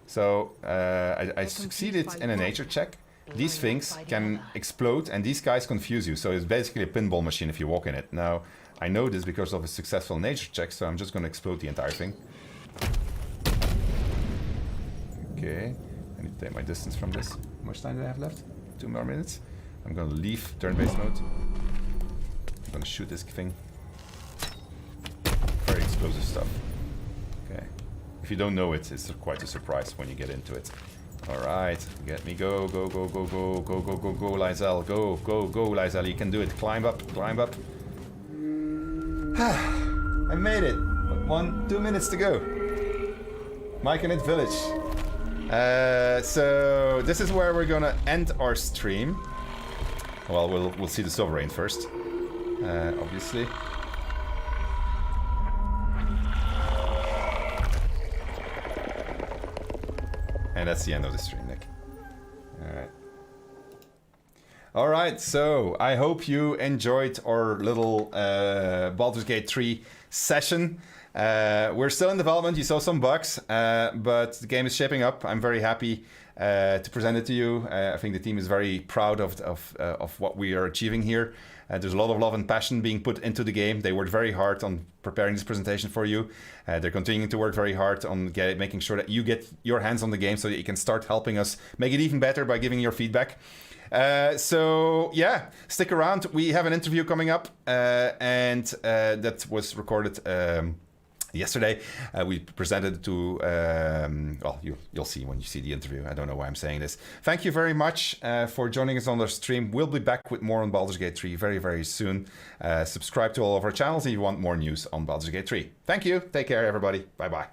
So I succeeded in a nature check, these things can explode and these guys confuse you. So it's basically a pinball machine if you walk in it. Now, I know this because of a successful nature check, so I'm just going to explode the entire thing. Okay, I need to take my distance from this. How much time do I have left? 2 more minutes. I'm going to leave turn-based mode. I'm going to shoot this thing. Very explosive stuff. Okay. If you don't know it, it's quite a surprise when you get into it. Alright, get me, go, go, go, go, go, go, go, go, go, Lysel, go, go, go, Lysel, you can do it, climb up, climb up. I made it, 2 minutes to go. Myconid Village. So this is where we're gonna end our stream. Well, we'll see the Sovereign first, obviously. And that's the end of the stream, Nick. Alright. Alright, so I hope you enjoyed our little Baldur's Gate 3 session. We're still in development, you saw some bugs, but the game is shaping up. I'm very happy to present it to you. I think the team is very proud of what we are achieving here. There's a lot of love and passion being put into the game. They worked very hard on preparing this presentation for you. They're continuing to work very hard on making sure that you get your hands on the game so that you can start helping us make it even better by giving your feedback. So yeah, stick around. We have an interview coming up, and that was recorded yesterday. We presented to, well, you'll see when you see the interview. I don't know why I'm saying this. Thank you very much for joining us on our stream. We'll be back with more on Baldur's Gate 3 very, very soon. Subscribe to all of our channels if you want more news on Baldur's Gate 3. Thank you. Take care, everybody. Bye-bye.